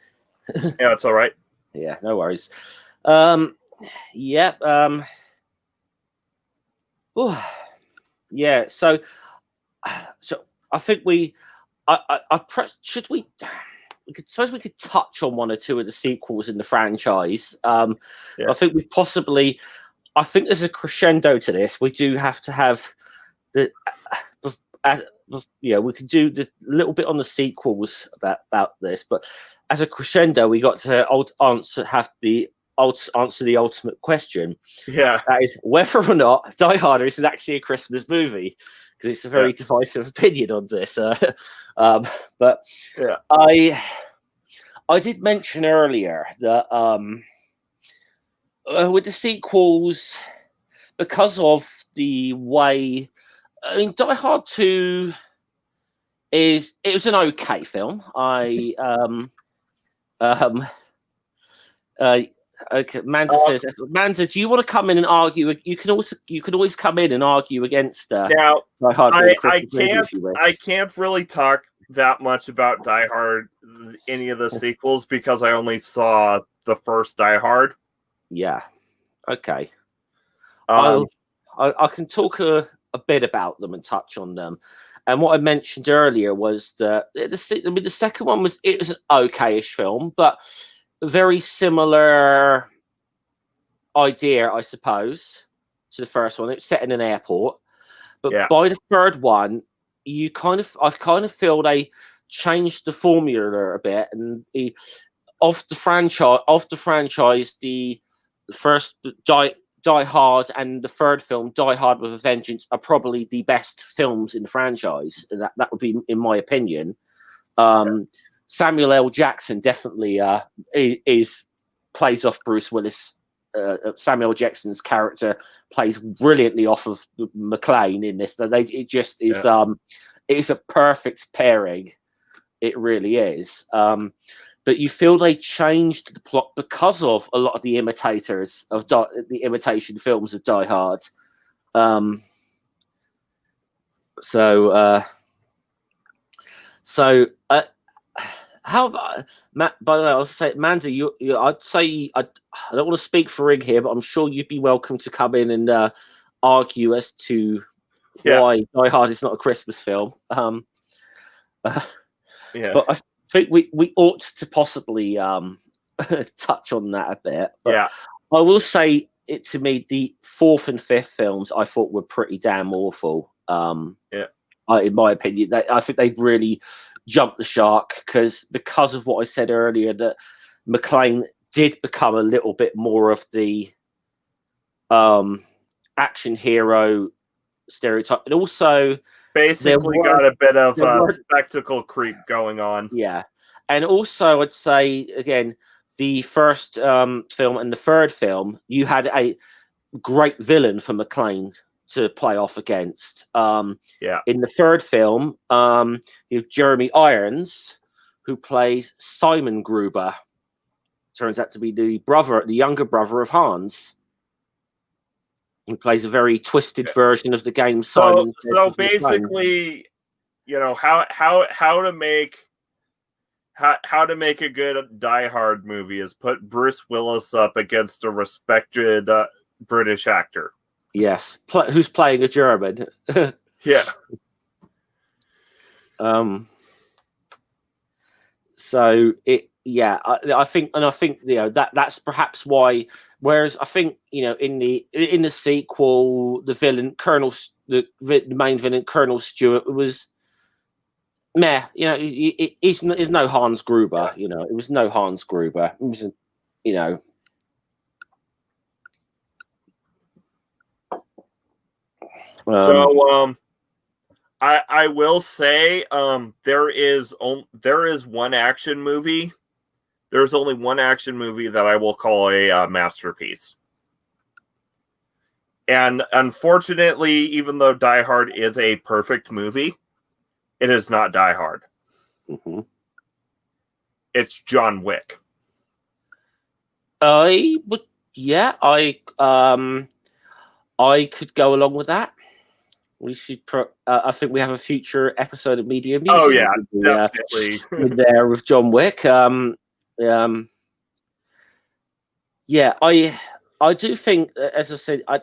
Yeah, it's all right. Yeah, no worries. Yeah. Yeah. So I think should we? Suppose we could touch on one or two of the sequels in the franchise. Yeah. I think we possibly. I think there's a crescendo to this. We do have to have the. We could do the little bit on the sequels about this, but as a crescendo, we got to answer the ultimate question. Yeah, that is whether or not Die Hard is actually a Christmas movie, because it's a very divisive opinion on this. But yeah, I did mention earlier that with the sequels, because of the way. I mean, Die Hard 2 it was an okay film. Okay, Manda says, Manda, do you want to come in and argue? You can always come in and argue against now Die Hard. I can't really talk that much about Die Hard, any of the sequels, because I only saw the first Die Hard. Yeah. Okay. I can talk a bit about them and touch on them. And what I mentioned earlier was that the second one was an okayish film, but very similar idea, I suppose, to the first one. It's set in an airport, but by the third one, I kind of feel they changed the formula a bit, and of the franchise, the first Die Hard and the third film, Die Hard with a Vengeance, are probably the best films in the franchise. That would be, in my opinion. Samuel L. Jackson definitely plays off Bruce Willis. Samuel Jackson's character plays brilliantly off of McClane in this. It just is. It's a perfect pairing. It really is. But you feel they changed the plot because of a lot of the imitators of the imitation films of Die Hard. How about Matt? By the way, I'll say, Manda, I'd say I don't want to speak for Rig here, but I'm sure you'd be welcome to come in and argue as to why Die Hard is not a Christmas film. But I think we ought to possibly touch on that a bit. But I will say, to me, the fourth and fifth films I thought were pretty damn awful. In my opinion, I think they really jumped the shark because of what I said earlier, that McClane did become a little bit more of the action hero stereotype, and also basically got a bit of spectacle creep going on. Yeah, and also I'd say again, the first film and the third film, you had a great villain for McClane to play off against. In the third film, you have Jeremy Irons, who plays Simon Gruber. Turns out to be the younger brother of Hans. He plays a very twisted version of the game. So basically, how to make a good Die Hard movie is put Bruce Willis up against a respected British actor. Yes, who's playing a German? Yeah. So I think that's perhaps why. Whereas I think in the sequel, the main villain Colonel Stewart was meh. It's no Hans Gruber. It was no Hans Gruber. It was I will say there is one action movie. There's only one action movie that I will call a masterpiece. And unfortunately, even though Die Hard is a perfect movie, it is not Die Hard. Mm-hmm. It's John Wick. I would, yeah, I could go along with that. We should. I think we have a future episode of Media Music. Oh yeah, definitely. There with John Wick. Yeah, I do think, as I said, I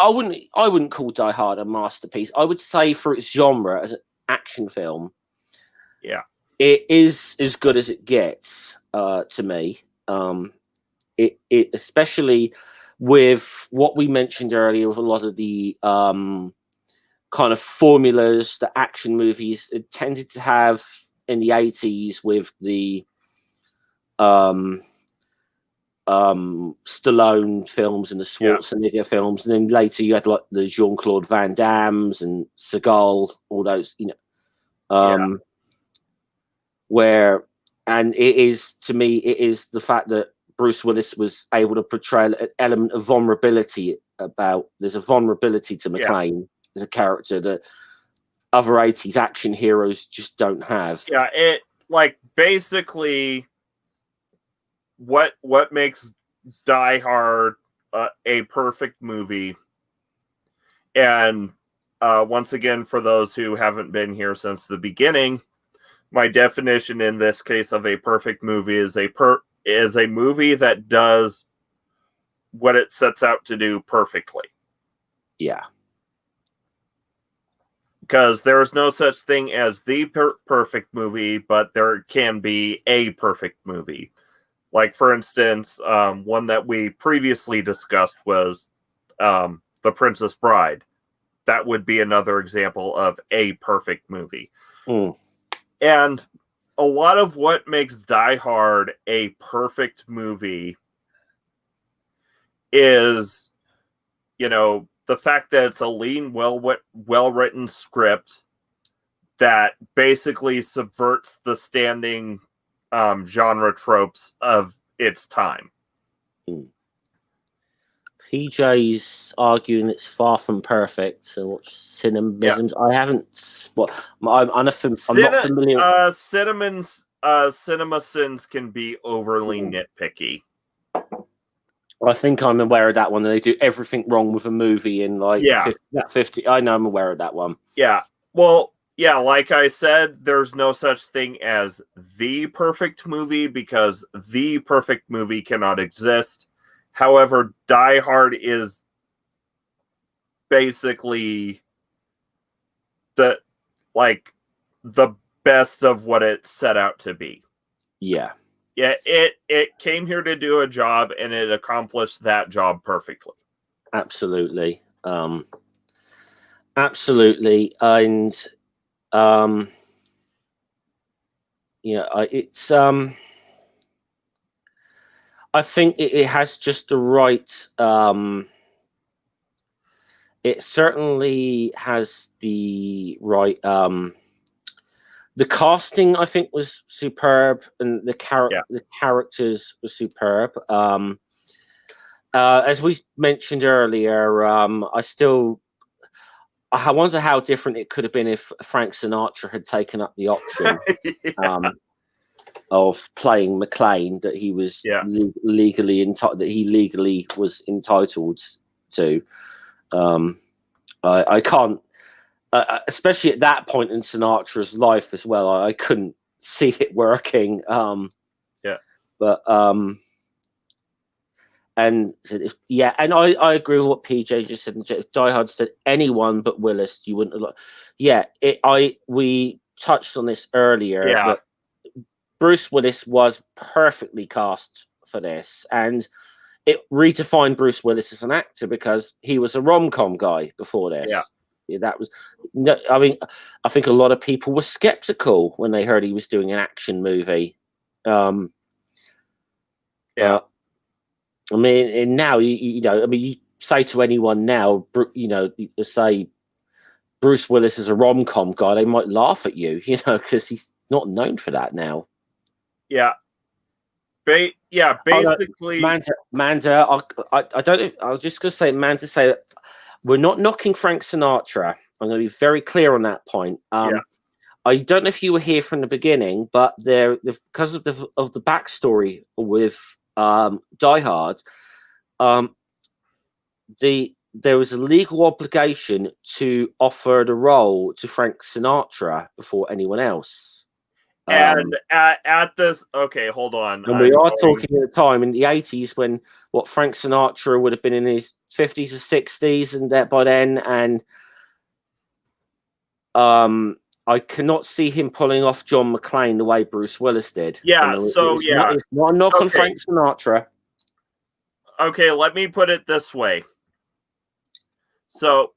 wouldn't call Die Hard a masterpiece. I would say for its genre as an action film, yeah, it is as good as it gets to me. It especially with what we mentioned earlier with a lot of the kind of formulas that action movies it tended to have in the 80s with the Stallone films and the Schwarzenegger films, and then later you had like the Jean-Claude Van Dammes and Seagal, all those, where, and it is, to me, it is the fact that Bruce Willis was able to portray an element of vulnerability there's a vulnerability to McClane as a character that other 80s action heroes just don't have. Yeah, it like basically what makes Die Hard a perfect movie. And once again, for those who haven't been here since the beginning, my definition in this case of a perfect movie is a movie that does what it sets out to do perfectly. Yeah. Because there is no such thing as the perfect movie, but there can be a perfect movie. Like, for instance, one that we previously discussed was The Princess Bride. That would be another example of a perfect movie. Mm. And a lot of what makes Die Hard a perfect movie is, the fact that it's a lean, well-written script that basically subverts the standing genre tropes of its time. PJ's arguing it's far from perfect. So what cinemaisms? I haven't. I'm not familiar. Cinema sins can be overly nitpicky. I think I'm aware of that one. They do everything wrong with a movie in like 50. I know I'm aware of that one. Yeah. Well, yeah, like I said, there's no such thing as the perfect movie because the perfect movie cannot exist. However, Die Hard is basically the best of what it set out to be. Yeah. Yeah, it came here to do a job and it accomplished that job perfectly. Absolutely. Absolutely. And it's I think it has just the right it certainly has the right the casting, I think, was superb, and the characters were superb. As we mentioned earlier, I wonder how different it could have been if Frank Sinatra had taken up the option of playing McClane that he was legally was entitled to. I can't. Especially at that point in Sinatra's life as well, I couldn't see it working. But and I agree with what PJ just said. If Die Hard said anyone but Willis, you wouldn't have. We touched on this earlier. Yeah. But Bruce Willis was perfectly cast for this, and it redefined Bruce Willis as an actor because he was a rom-com guy before this. Yeah. That was, I mean, I think a lot of people were skeptical when they heard he was doing an action movie. I mean, and now you say to anyone now, say Bruce Willis is a rom-com guy, they might laugh at you, because he's not known for that now. Yeah. Basically. Manda, I don't know. I was just going to say, Manda, say that we're not knocking Frank Sinatra. I'm going to be very clear on that point. I don't know if you were here from the beginning, but because of the backstory with Die Hard, there was a legal obligation to offer the role to Frank Sinatra before anyone else. And at this, okay, hold on. And we are talking at a time in the 80s when Frank Sinatra would have been in his 50s or 60s, and that by then, and I cannot see him pulling off John McClane the way Bruce Willis did. Yeah, it's not a knock on Frank Sinatra. Okay, let me put it this way. So,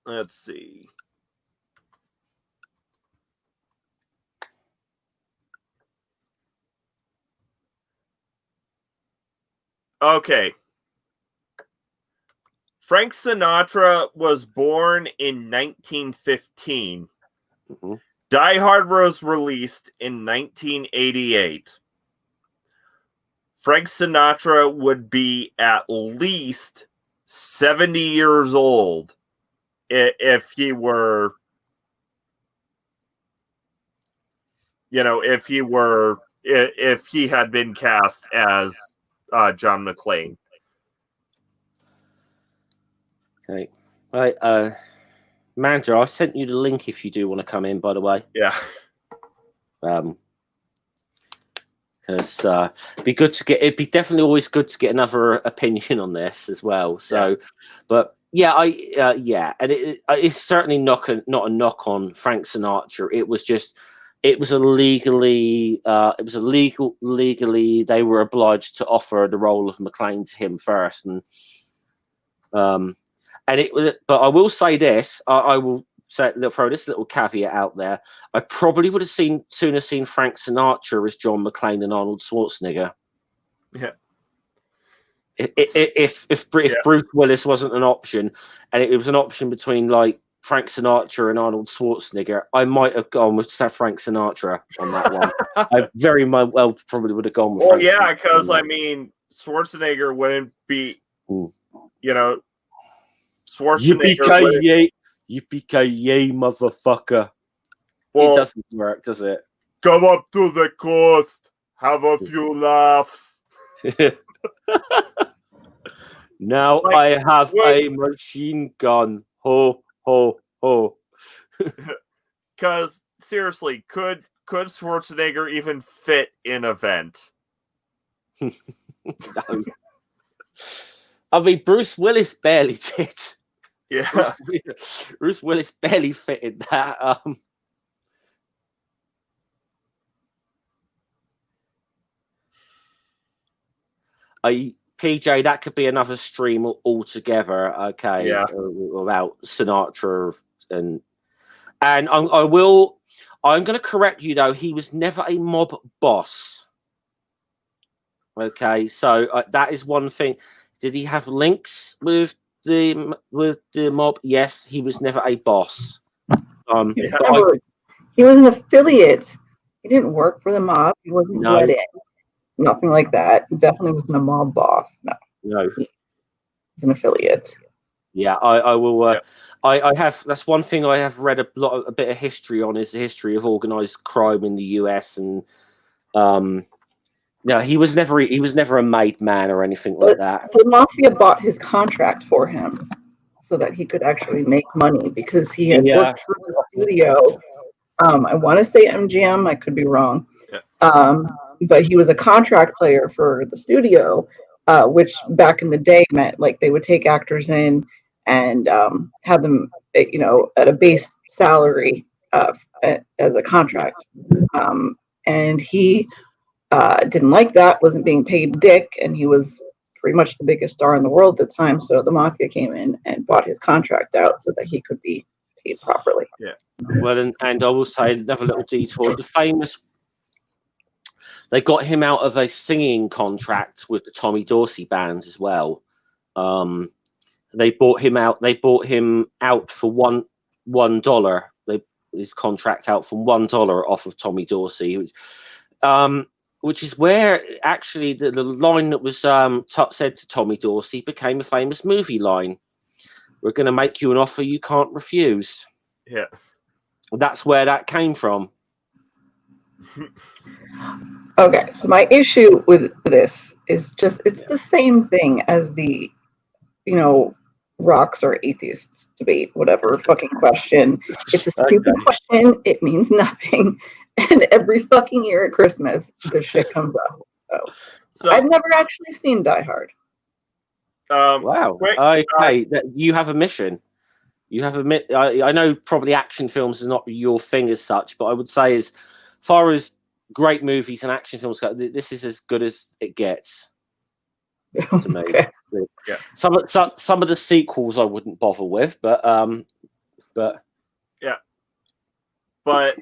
let's see. Okay. Frank Sinatra was born in 1915. Mm-hmm. Die Hard was released in 1988. Frank Sinatra would be at least 70 years old if he were, if he had been cast as John McClane. Okay. Right. Manda, I sent you the link if you do want to come in, by the way. Yeah. Because it'd be definitely always good to get another opinion on this as well. So, yeah. But yeah, and it's certainly not a knock on Frank Sinatra. It was legally they were obliged to offer the role of McClane to him first, and it was. But I will say this: I will throw this little caveat out there. I probably would have sooner seen Frank Sinatra as John McClane than Arnold Schwarzenegger. Yeah. If Bruce Willis wasn't an option, and it was an option between like Frank Sinatra and Arnold Schwarzenegger, I might have gone with Frank Sinatra on that one. I very well probably would have gone with. Well, yeah, because I mean, Schwarzenegger wouldn't be, Schwarzenegger. Yippee-ki-yay, motherfucker. Well, it doesn't work, does it? Come up to the coast, have a few laughs. Now I have a machine gun. Ho, ho, ho. Because, seriously, could Schwarzenegger even fit in a vent? No. I mean, Bruce Willis barely did. Yeah. Bruce Willis barely fitted that. PJ, that could be another stream altogether. Okay, yeah. About Sinatra and I'm going to correct you though. He was never a mob boss. Okay, so that is one thing. Did he have links with the mob? Yes, he was never a boss. He was an affiliate. He didn't work for the mob. He wasn't let in. Nothing like that. He definitely wasn't a mob boss. No. He was an affiliate. Yeah, I will. I have. That's one thing I have read a bit of history on, is the history of organized crime in the US, and no, he was never a made man or anything like that. The mafia bought his contract for him so that he could actually make money, because he had worked for the studio. I want to say MGM. I could be wrong. Yeah. But he was a contract player for the studio, which back in the day meant like they would take actors in and have them, at a base salary as a contract. And he didn't like that, wasn't being paid dick, and he was pretty much the biggest star in the world at the time. So the mafia came in and bought his contract out so that he could be paid properly. Yeah. Well, and I will say another little detour. The famous, they got him out of a singing contract with the Tommy Dorsey band as well. they bought him out. They bought him out for $1. His contract out from $1 off of Tommy Dorsey, which is where actually the line that was said to Tommy Dorsey became a famous movie line. We're going to make you an offer you can't refuse. Yeah. That's where that came from. Okay, so my issue with this is just, it's the same thing as the, rocks or atheists debate, whatever fucking question. It's a stupid question. It means nothing. And every fucking year at Christmas, this shit comes up. So I've never actually seen Die Hard. Wow. Hey, you have a mission. You have I know probably action films is not your thing as such, but I would say as far as great movies and action films go, this is as good as it gets to me. Okay. Yeah. Some of the sequels I wouldn't bother with, but yeah. But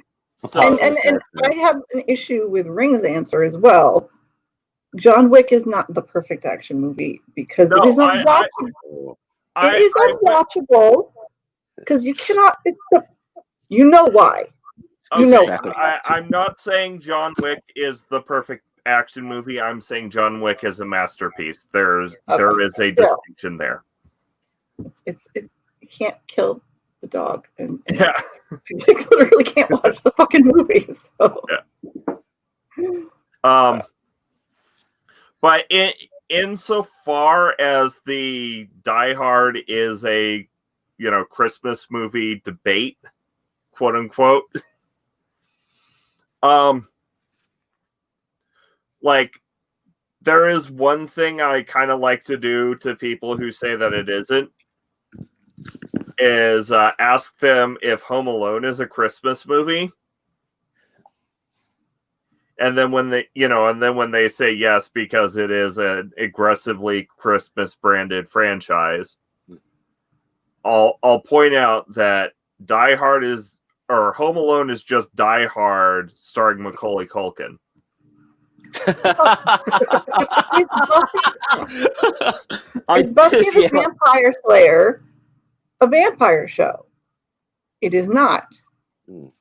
and I have an issue with Ring's answer as well. John Wick is not the perfect action movie because it is unwatchable. It is unwatchable because you cannot. You know why. Okay, you know. I'm not saying John Wick is the perfect action movie. I'm saying John Wick is a masterpiece. There is a distinction there. You can't kill the dog, and yeah, you literally can't watch the fucking movie. So. Yeah. But insofar as the Die Hard is a Christmas movie debate, quote unquote. Like, there is one thing I kind of like to do to people who say that it isn't, is ask them if Home Alone is a Christmas movie. And then when they say yes, because it is an aggressively Christmas branded franchise, I'll point out that Die Hard Home Alone is just Die Hard starring Macaulay Culkin. Is Buffy the Vampire Slayer a vampire show? It is not.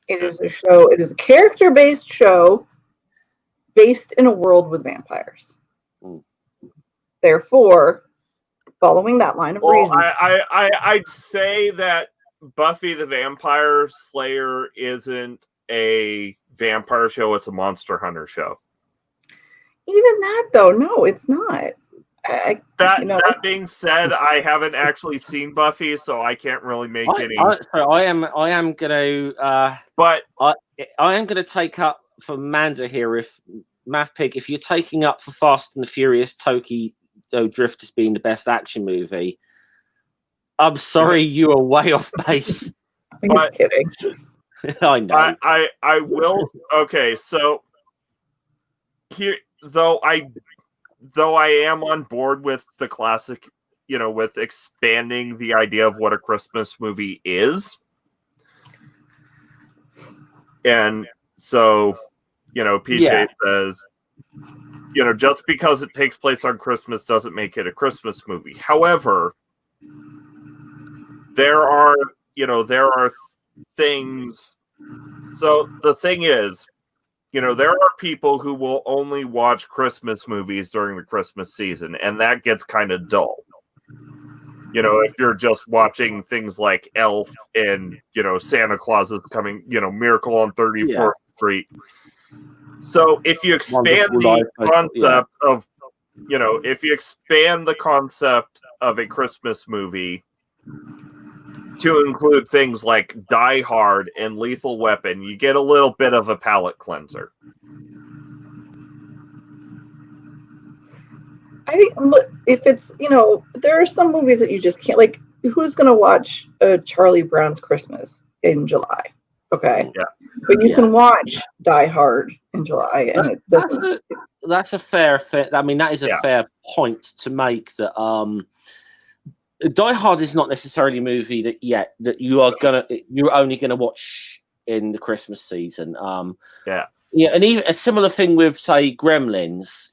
It is a show. It is a character-based show based in a world with vampires. Therefore, following that line of reasoning, I'd say that Buffy the Vampire Slayer isn't a vampire show; it's a monster hunter show. Even that, though, no, it's not. That being said, I haven't actually seen Buffy, so I can't really make any. I am gonna. But I am gonna take up for Manda here. If Math Pig, if you're taking up for Fast and the Furious Tokyo Drift as being the best action movie, I'm sorry, you are way off base. I'm kidding. I know. I will. Okay, so here, though I am on board with the classic, with expanding the idea of what a Christmas movie is. And so, PJ says, just because it takes place on Christmas doesn't make it a Christmas movie. However, there are things. So the thing is, there are people who will only watch Christmas movies during the Christmas season, and that gets kind of dull. If you're just watching things like Elf and, Santa Claus is coming, Miracle on 34th Street. So if you expand the concept of, if you expand the concept of a Christmas movie to include things like Die Hard and Lethal Weapon, you get a little bit of a palate cleanser. I think if it's, there are some movies that you just can't, like, who's going to watch Charlie Brown's Christmas in July? Okay. Yeah. But you can watch Die Hard in July. And it doesn't. That's a fair I mean, that is a fair point to make, that Die Hard is not necessarily a movie that you're only gonna watch in the Christmas season. And even a similar thing with, say, Gremlins.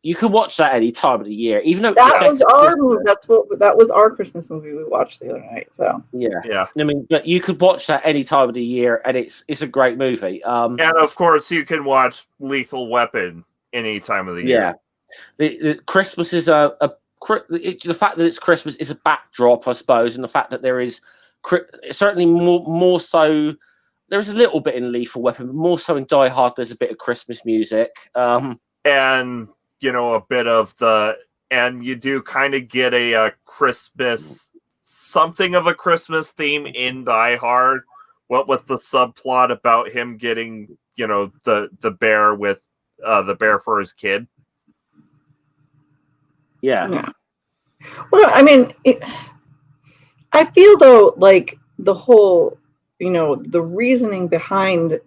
you can watch that any time of the year, even though that was our Christmas movie we watched the other night. So yeah. I mean, but you could watch that any time of the year, and it's a great movie. And of course, you can watch Lethal Weapon any time of the year. The Christmas is the fact that it's Christmas is a backdrop, I suppose, and the fact that there is certainly more so. There's a little bit in Lethal Weapon, but more so in Die Hard. There's a bit of Christmas music, and a bit of and you do kind of get a Christmas, something of a Christmas theme in Die Hard. What with the subplot about him getting the bear with the bear for his kid. Yeah. Well, I mean, I feel though like the whole, the reasoning behind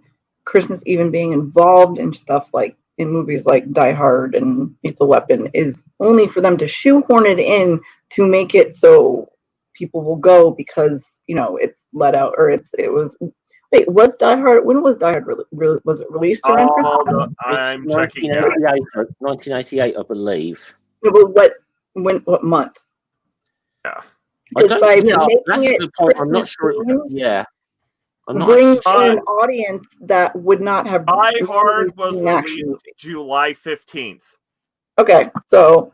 Christmas even being involved in stuff like in movies like Die Hard and Lethal Weapon is only for them to shoehorn it in to make it so people will go because it's let out or it was. Wait, was Die Hard? When was Die Hard was it released around Christmas? No, I'm checking now. 1988, I believe. But what month? Yeah. That's a good point. I'm not sure. I'm not brings in an audience that would not have. Die Hard was released July 15th. Okay, so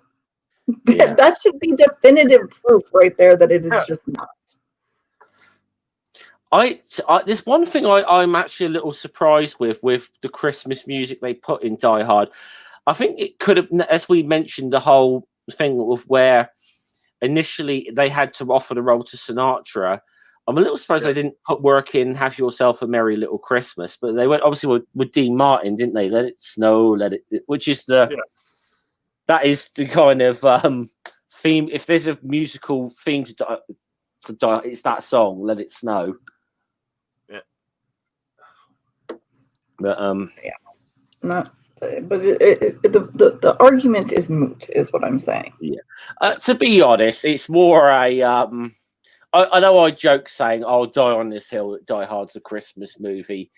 that should be definitive proof right there that it is just not. There's one thing I'm actually a little surprised with the Christmas music they put in Die Hard. I think it could have, as we mentioned, the whole thing of where initially they had to offer the role to Sinatra. I'm a little surprised they didn't put work in Have Yourself a Merry Little Christmas, but they went obviously with Dean Martin, didn't they? Let It Snow, which is that is the kind of theme. If there's a musical theme to Die, it's that song, Let It Snow. Yeah. But not. But the argument is moot, is what I'm saying. Yeah. To be honest, it's more a. I know I joke saying I'll die on this hill that Die Hard's a Christmas movie.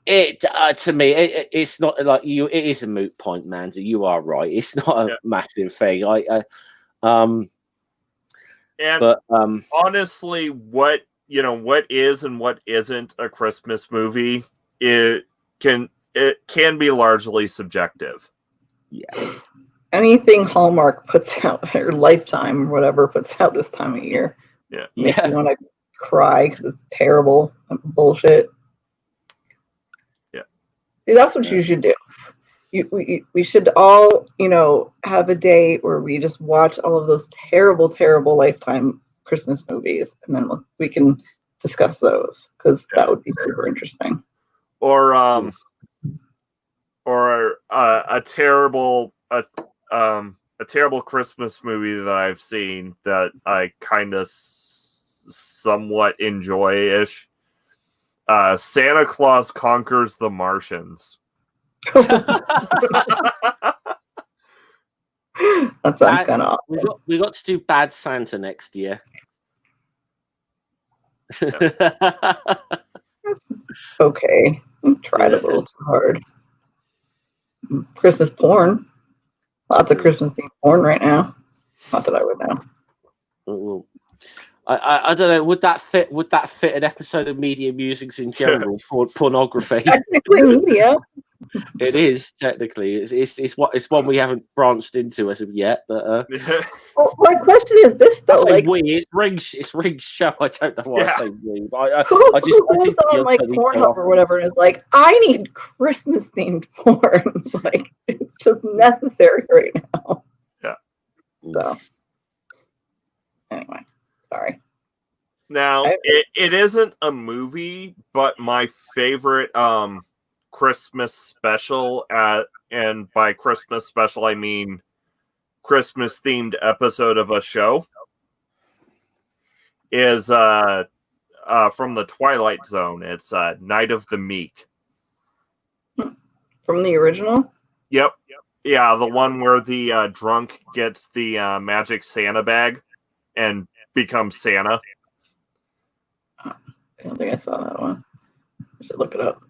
It to me, it's not like you. It is a moot point, Mandy. You are right. It's not a massive thing. Honestly, what is and what isn't a Christmas movie, it can be largely subjective. Yeah. Anything Hallmark puts out, or Lifetime, or whatever, puts out this time of year, makes you want to cry because it's terrible bullshit. Yeah. See, that's what you should do. We should all, have a day where we just watch all of those terrible, terrible Lifetime Christmas movies, and then we can discuss those because that would be super interesting. Or a terrible Christmas movie that I've seen that I kind of somewhat enjoy-ish. Santa Claus Conquers the Martians. That sounds kind of awesome. We got to do Bad Santa next year. Okay, tried a little too hard. Christmas porn. Lots of Christmas themed porn right now. Not that I would know. I don't know. Would that fit an episode of Media Musings in general? Pornography. Technically media. It is technically. It's one we haven't branched into as of yet. But well, my question is this though: it's Rig's show. I don't know why I say we. But who goes on like Pornhub or whatever and is like, I need Christmas themed porn. Like it's just necessary right now. Yeah. So anyway, sorry. Now it isn't a movie, but my favorite Christmas special and by Christmas special I mean Christmas themed episode of a show is from the Twilight Zone. It's Night of the Meek. From the original? Yep. Yeah, the one where the drunk gets the magic Santa bag and becomes Santa. I don't think I saw that one. I should look it up.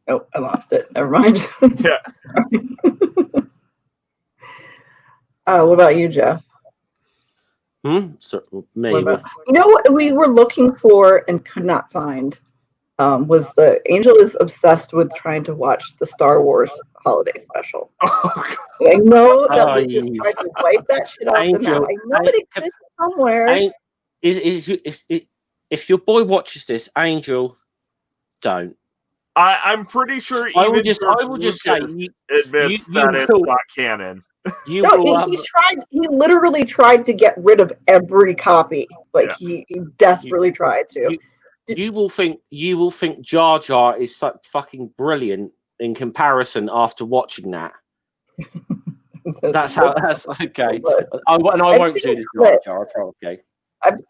Oh, I lost it. Never mind. Yeah. What about you, Jeff? So me What about, with you know what we were looking for and could not find? Was the Angel is obsessed with trying to watch the Star Wars holiday special. Oh, I know that Oh, we just tried to wipe that shit off the map. Angel, I know it exists somewhere. if your boy watches this, Angel, don't. I'm pretty sure I will even just say admits you that it's will- not canon. you No, will he literally tried to get rid of every copy. Like Yeah. he desperately tried to. you will think Jar Jar is so fucking brilliant in comparison after watching that. That's okay. I won't do this Jar Jar. Okay.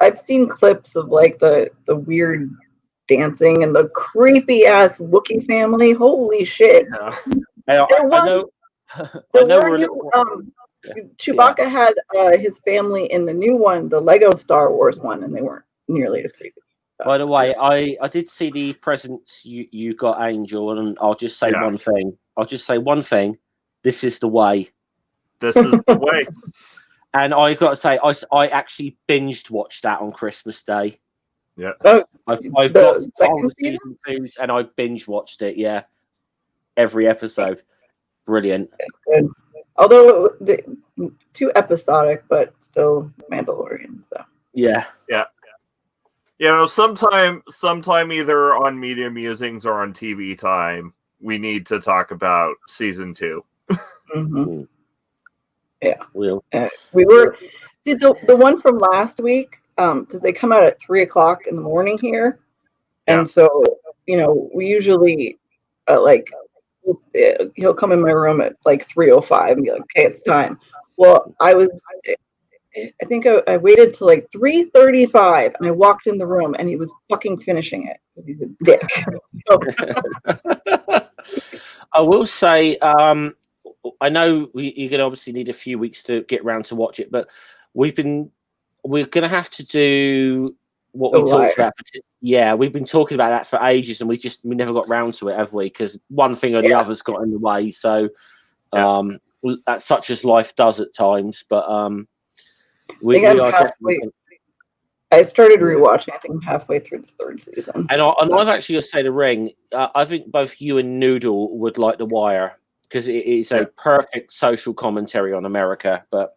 I've seen clips of like the weird dancing and the creepy ass Wookiee family. Holy shit! Yeah. Chewbacca had his family in the new one, the Lego Star Wars one, and they weren't nearly as creepy. By the way, I did see the presents you got, Angel, and I'll just say one thing. This is the way. This is the way. And I got to say, I actually binged watched that on Christmas Day. Yeah. I've got all the season 2s, and I binge watched it. Yeah, every episode, brilliant. It's good. Although too episodic, but still Mandalorian. So yeah. You know, sometime either on Media Musings or on TV Time, we need to talk about season 2. Mm-hmm. Yeah, we were the one from last week because they come out at 3:00 in the morning here, and so we usually he'll come in my room at like 3:05 and be like, okay, it's time. Well, I think I waited till like 3:35 and I walked in the room and he was fucking finishing it because he's a dick. I will say, I know you're going to obviously need a few weeks to get around to watch it, but we're going to have to do what we talked about. Yeah, we've been talking about that for ages and we never got round to it, have we? Because one thing or the other's got in the way. So that's such as life does at times. But I started rewatching. I think I'm halfway through the 3rd season. And I've actually got to say The Ring. I think both you and Noodle would like The Wire because it is a perfect social commentary on America. But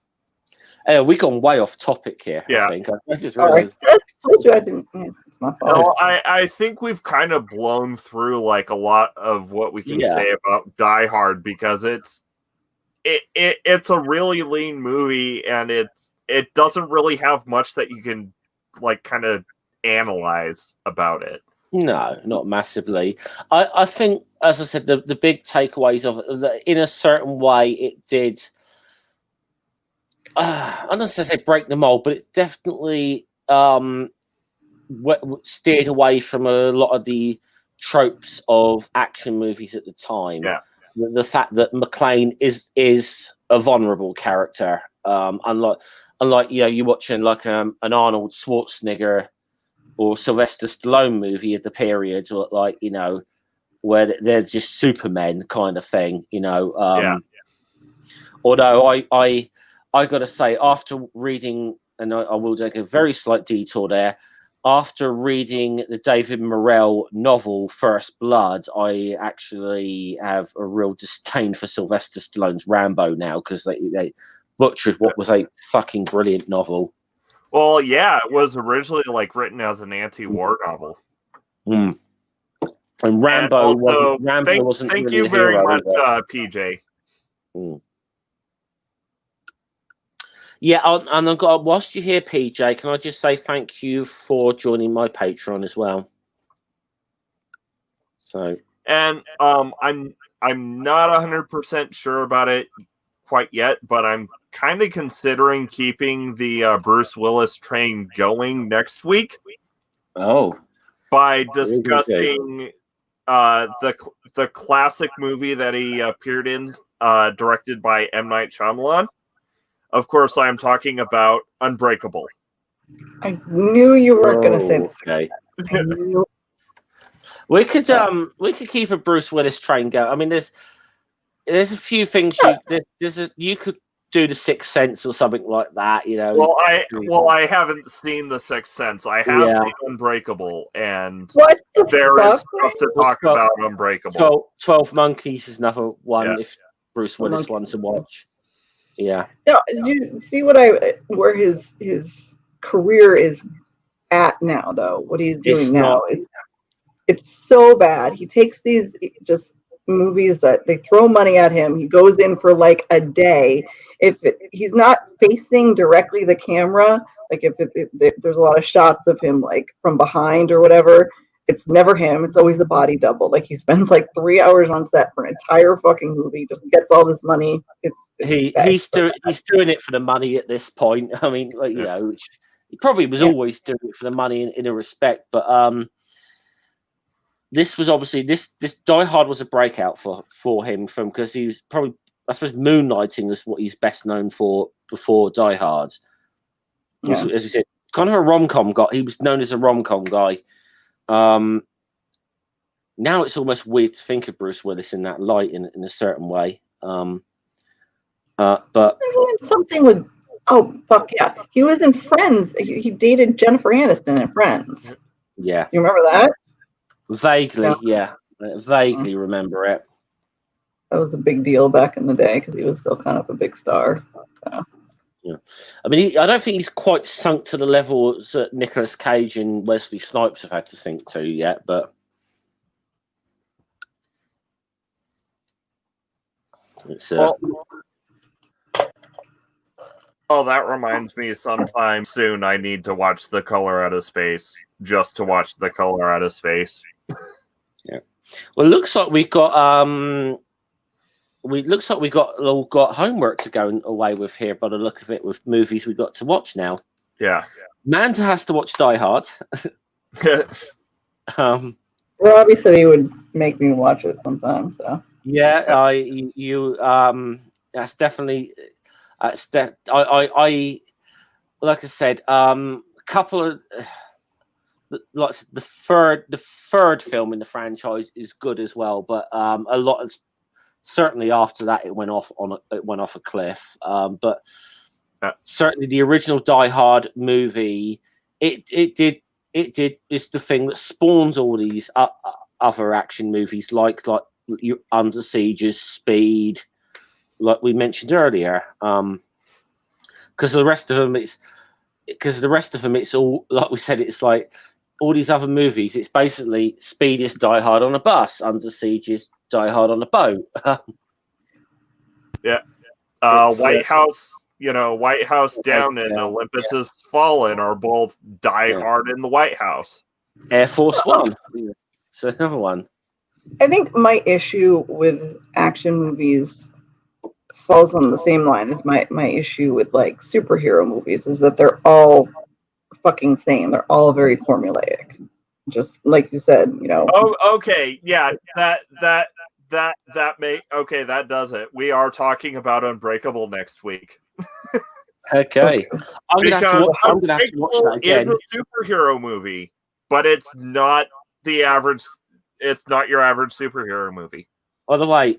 we've gone way off topic here. Yeah. I think I just realized. I told you I didn't. It's my fault. No, I think we've kind of blown through like a lot of what we can say about Die Hard because it's a really lean movie and it doesn't really have much that you can like kind of analyze about it. No, not massively. I think, as I said, the big takeaways of it, in a certain way, it did. I don't say break the mold, but it definitely steered away from a lot of the tropes of action movies at the time. Yeah. The fact that McClane is a vulnerable character, unlike you're watching like an Arnold Schwarzenegger or Sylvester Stallone movie of the period, or like where they're just supermen kind of thing. Although I got to say, after reading, and I will take a very slight detour there. After reading the David Morrell novel First Blood, I actually have a real disdain for Sylvester Stallone's Rambo now because they butchered what was a fucking brilliant novel. Well, yeah, it was originally like written as an anti-war novel. And Rambo wasn't thank really you a very hero much, either. PJ. Yeah, and I've got, whilst you're here, PJ, can I just say thank you for joining my Patreon as well. So, and I'm not 100% sure about it quite yet, but I'm kind of considering keeping the Bruce Willis train going next week. Oh, by discussing the classic movie that he appeared in, directed by M. Night Shyamalan. Of course, I'm talking about Unbreakable. I knew you weren't going to say this. Okay. We could keep a Bruce Willis train going. I mean, there's a few things you could do the Sixth Sense or something like that. You know. Well, I haven't seen The Sixth Sense. I have seen Unbreakable, and what the there fuck? is stuff to talk about Unbreakable. 12 Monkeys is another one. Yeah. If Bruce Willis wants to watch. Yeah. No, do you see where his career is at now, though? What he's doing now, it's so bad. He takes these just movies that they throw money at him. He goes in for like a day. If he's not facing directly the camera, like if there's a lot of shots of him like from behind or whatever, it's never him. It's always a body double. Like he spends like 3 hours on set for an entire fucking movie, just gets all this money. He's doing it for the money at this point. I mean, like, you know, he probably was always doing it for the money in a respect, but this was obviously this Die Hard was a breakout for him because he was probably, I suppose, moonlighting was what he's best known for before Die Hard. As we said, kind of a rom-com guy. He was known as a rom-com guy. Now it's almost weird to think of Bruce Willis in that light in a certain way. But something with he was in Friends. He dated Jennifer Aniston in Friends. Yeah, you remember that? Vaguely, vaguely remember it. That was a big deal back in the day because he was still kind of a big star. So. Yeah, I mean, I don't think he's quite sunk to the level that Nicolas Cage and Wesley Snipes have had to sink to yet, but it's. Oh, that reminds me. Sometime soon, I need to watch The Color Out of Space just to watch The Color Out of Space. Yeah. Well, it looks like we got got homework to go away with here by the look of it, with movies we got to watch now. Yeah. Manta has to watch Die Hard. Well, obviously, he would make me watch it sometime. So. Yeah, that's definitely. I like I said, a couple of like the third film in the franchise is good as well, but a lot of certainly after that it went off a cliff. But certainly the original Die Hard movie, it did it's the thing that spawns all these other action movies like Under Siege's Speed, like we mentioned earlier, because the rest of them it's all, like we said, it's like all these other movies. It's basically Speed is Die Hard on a bus, Under Siege is Die Hard on a boat. Yeah, White House, White House Down and Olympus Has Fallen are both Die Hard in the White House. Air Force One, so another one. I think my issue with action movies falls on the same line as my issue with like superhero movies, is that they're all fucking same. They're all very formulaic. Just like you said, Oh, okay, yeah, that does it. We are talking about Unbreakable next week. Okay, I'm gonna have to watch that again. It's a superhero movie, but it's not the average. It's not your average superhero movie. By the way,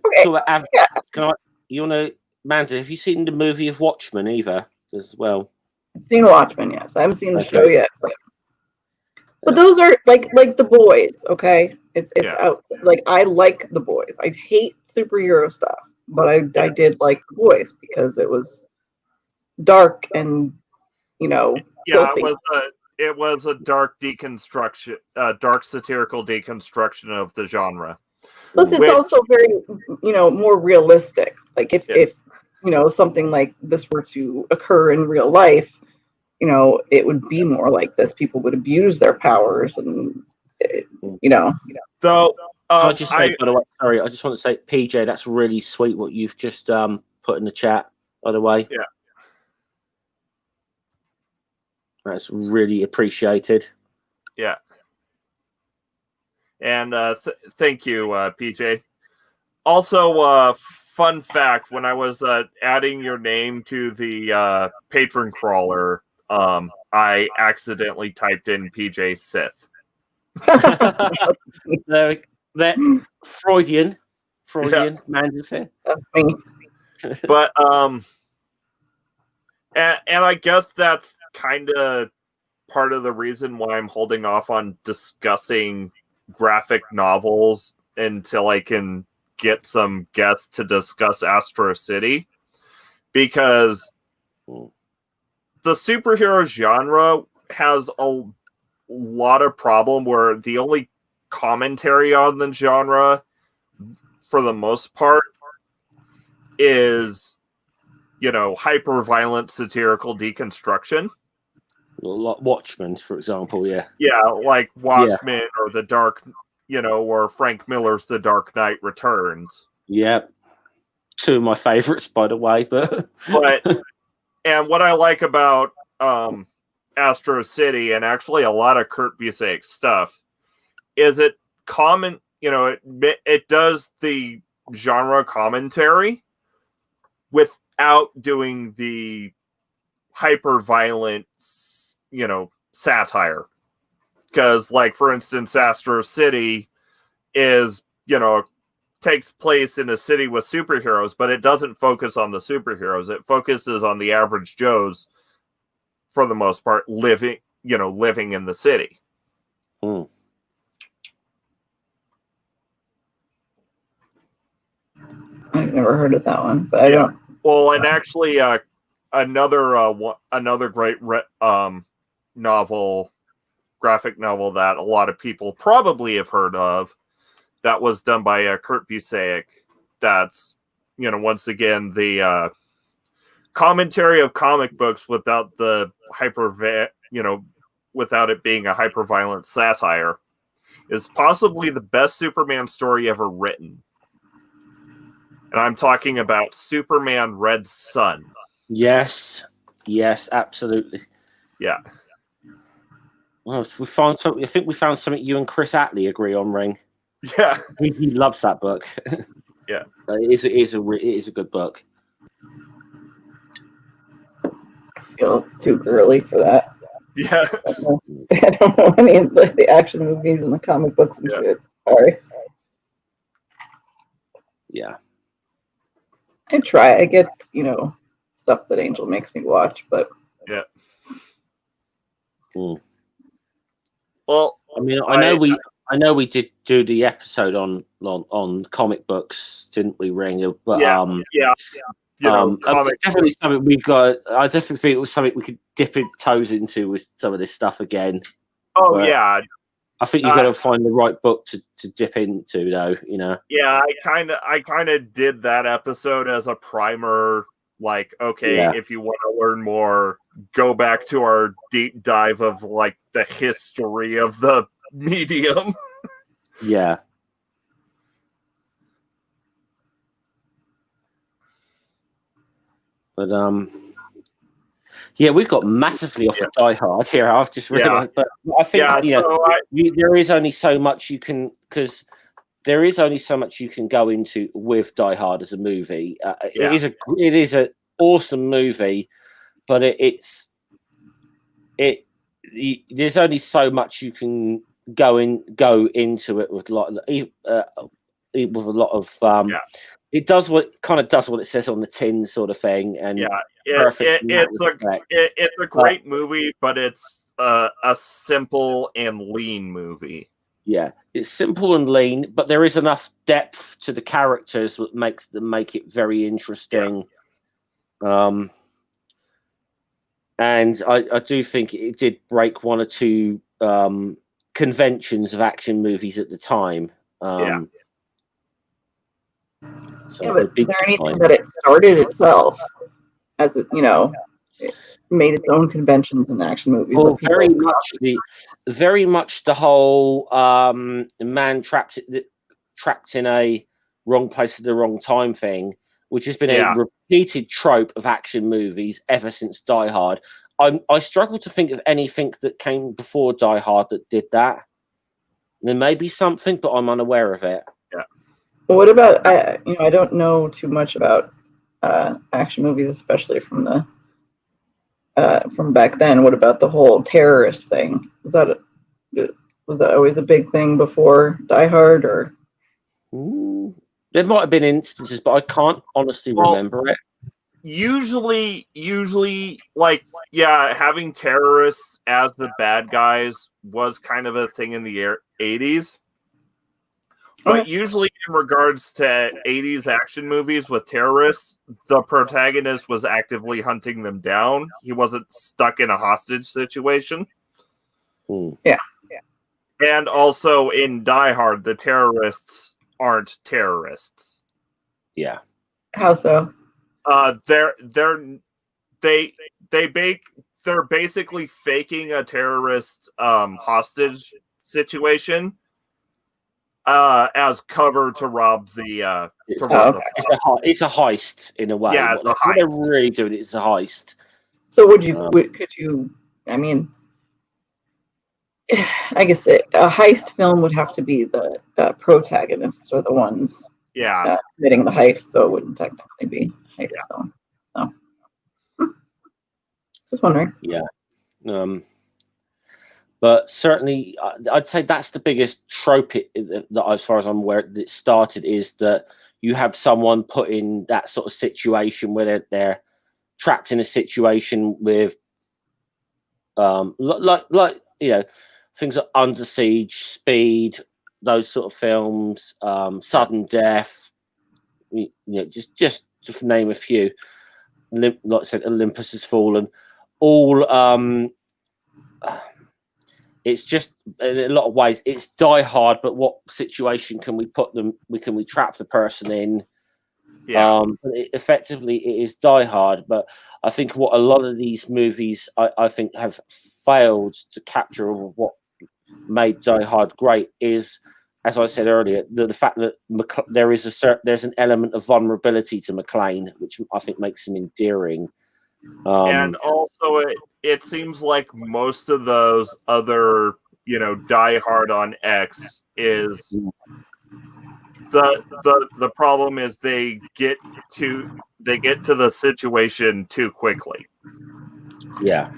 Manta, have you seen the movie of Watchmen either as well? I've seen Watchmen, yes. I haven't seen the show yet, but those are like The Boys. Okay, it's out. Like, I like The Boys. I hate superhero stuff, but I did like The Boys because it was dark and filthy. It was a dark deconstruction, dark satirical deconstruction of the genre. Plus, it's also very, more realistic. Like if something like this were to occur in real life, it would be more like this. People would abuse their powers, and So, by the way, sorry, I just want to say, PJ, that's really sweet what you've just put in the chat. By the way, yeah. That's really appreciated. Yeah. And thank you, PJ. Also, fun fact, when I was adding your name to the patron crawler, I accidentally typed in PJ Sith. That Freudian man just said. That's me. But and I guess that's kind of part of the reason why I'm holding off on discussing graphic novels until I can get some guests to discuss Astro City, because the superhero genre has a lot of problem where the only commentary on the genre, for the most part, is, you know, hyper-violent satirical deconstruction. Like Watchmen, for example, yeah. Yeah, like Watchmen or The Dark, you know, or Frank Miller's The Dark Knight Returns. Yeah. Two of my favorites, by the way, but and what I like about Astro City, and actually a lot of Kurt Busiek stuff, is it it does the genre commentary without doing the hyper violent, you know, satire. Because, like, for instance, Astro City is, you know, takes place in a city with superheroes, but it doesn't focus on the superheroes. It focuses on the average Joes, for the most part, living in the city. Mm. I've never heard of that one, but I don't. Well, and actually, another great graphic novel that a lot of people probably have heard of, that was done by Kurt Busiek. That's, you know, once again, the commentary of comic books without the without it being a hyper violent satire, is possibly the best Superman story ever written. And I'm talking about Superman Red Sun. Yes, absolutely. Yeah. Well, we found something. I think we found something you and Chris Attlee agree on, Ring. Yeah. He loves that book. Yeah. It is a good book. I feel too girly for that. Yeah. I don't know any of the action movies and the comic books and shit. Sorry. Yeah. I try. I get, you know, stuff that Angel makes me watch, but yeah. Mm. Well, I mean, I know we did do the episode on comic books, didn't we, Ring? But yeah. You know, it's definitely something we got. I definitely think it was something we could dip our toes into with some of this stuff again. Oh, but yeah. I think you've got to find the right book to dip into, though. You know. Yeah, I kind of did that episode as a primer. Like, okay, if you want to learn more, go back to our deep dive of, like, the history of the medium. Yeah. But yeah, we've got massively off of Die Hard here. I've just realized, but I think there is only so much you can, because there is only so much you can go into with Die Hard as a movie. It is an awesome movie, but there's only so much you can go into it with, like, with a lot of it does what it says on the tin, sort of thing, and it's a great movie, but it's a simple and lean movie. Yeah, it's simple and lean, but there is enough depth to the characters that make it very interesting. And I do think it did break one or two conventions of action movies at the time. So but is there anything that it started itself, as it, you know, it made its own conventions in action movies? Well, very much the whole man trapped in a wrong place at the wrong time thing, which has been a repeated trope of action movies ever since Die Hard. I struggle to think of anything that came before Die Hard that did that. There may be something, but I'm unaware of it. Yeah. Well, what about I don't know too much about action movies, especially from back then. What about the whole terrorist thing? Was that Was that always a big thing before Die Hard, or? There might have been instances, but I can't honestly remember it. Usually, like, yeah, having terrorists as the bad guys was kind of a thing in the 80s. But usually, in regards to 80s action movies with terrorists, the protagonist was actively hunting them down. He wasn't stuck in a hostage situation. Yeah. And also in Die Hard, the terrorists aren't terrorists. Yeah. How so? They're basically faking a terrorist hostage situation as cover to rob the. It's a heist in a way. Yeah, it's a heist. What they're really doing is a heist. So could you? I mean, I guess a heist film would have to be the protagonists or the ones committing the heist, so it wouldn't technically be a heist film. So, just wondering. Yeah. But certainly, I'd say that's the biggest trope that, as far as I'm aware, that started, is that you have someone put in that sort of situation where they're trapped in a situation with, like things like Under Siege, Speed, those sort of films, Sudden Death. Just to name a few. Like I said, Olympus Has Fallen. All. It's just, in a lot of ways, it's Die Hard, but what situation can we put them? Can we trap the person in? Yeah. Effectively, it is Die Hard, but I think what a lot of these movies, I think, have failed to capture what made Die Hard great is, as I said earlier, the fact that there's an element of vulnerability to McClane, which I think makes him endearing. And also, it seems like most of those other, Die Hard on X is the problem is they get to the situation too quickly. Yeah,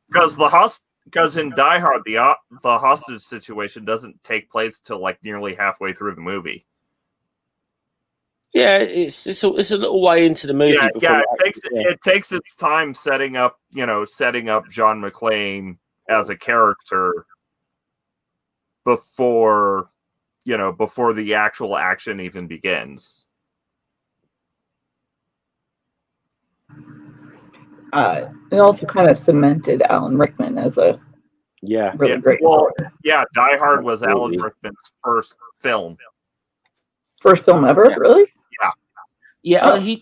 because in Die Hard the hostage situation doesn't take place till like nearly halfway through the movie. Yeah, it's a little way into the movie. It takes its time setting up John McClane as a character before the actual action even begins. It also kind of cemented Alan Rickman as a really great. Well, Die Hard was Alan Rickman's first film. First film ever, really? Yeah. Yeah, he'd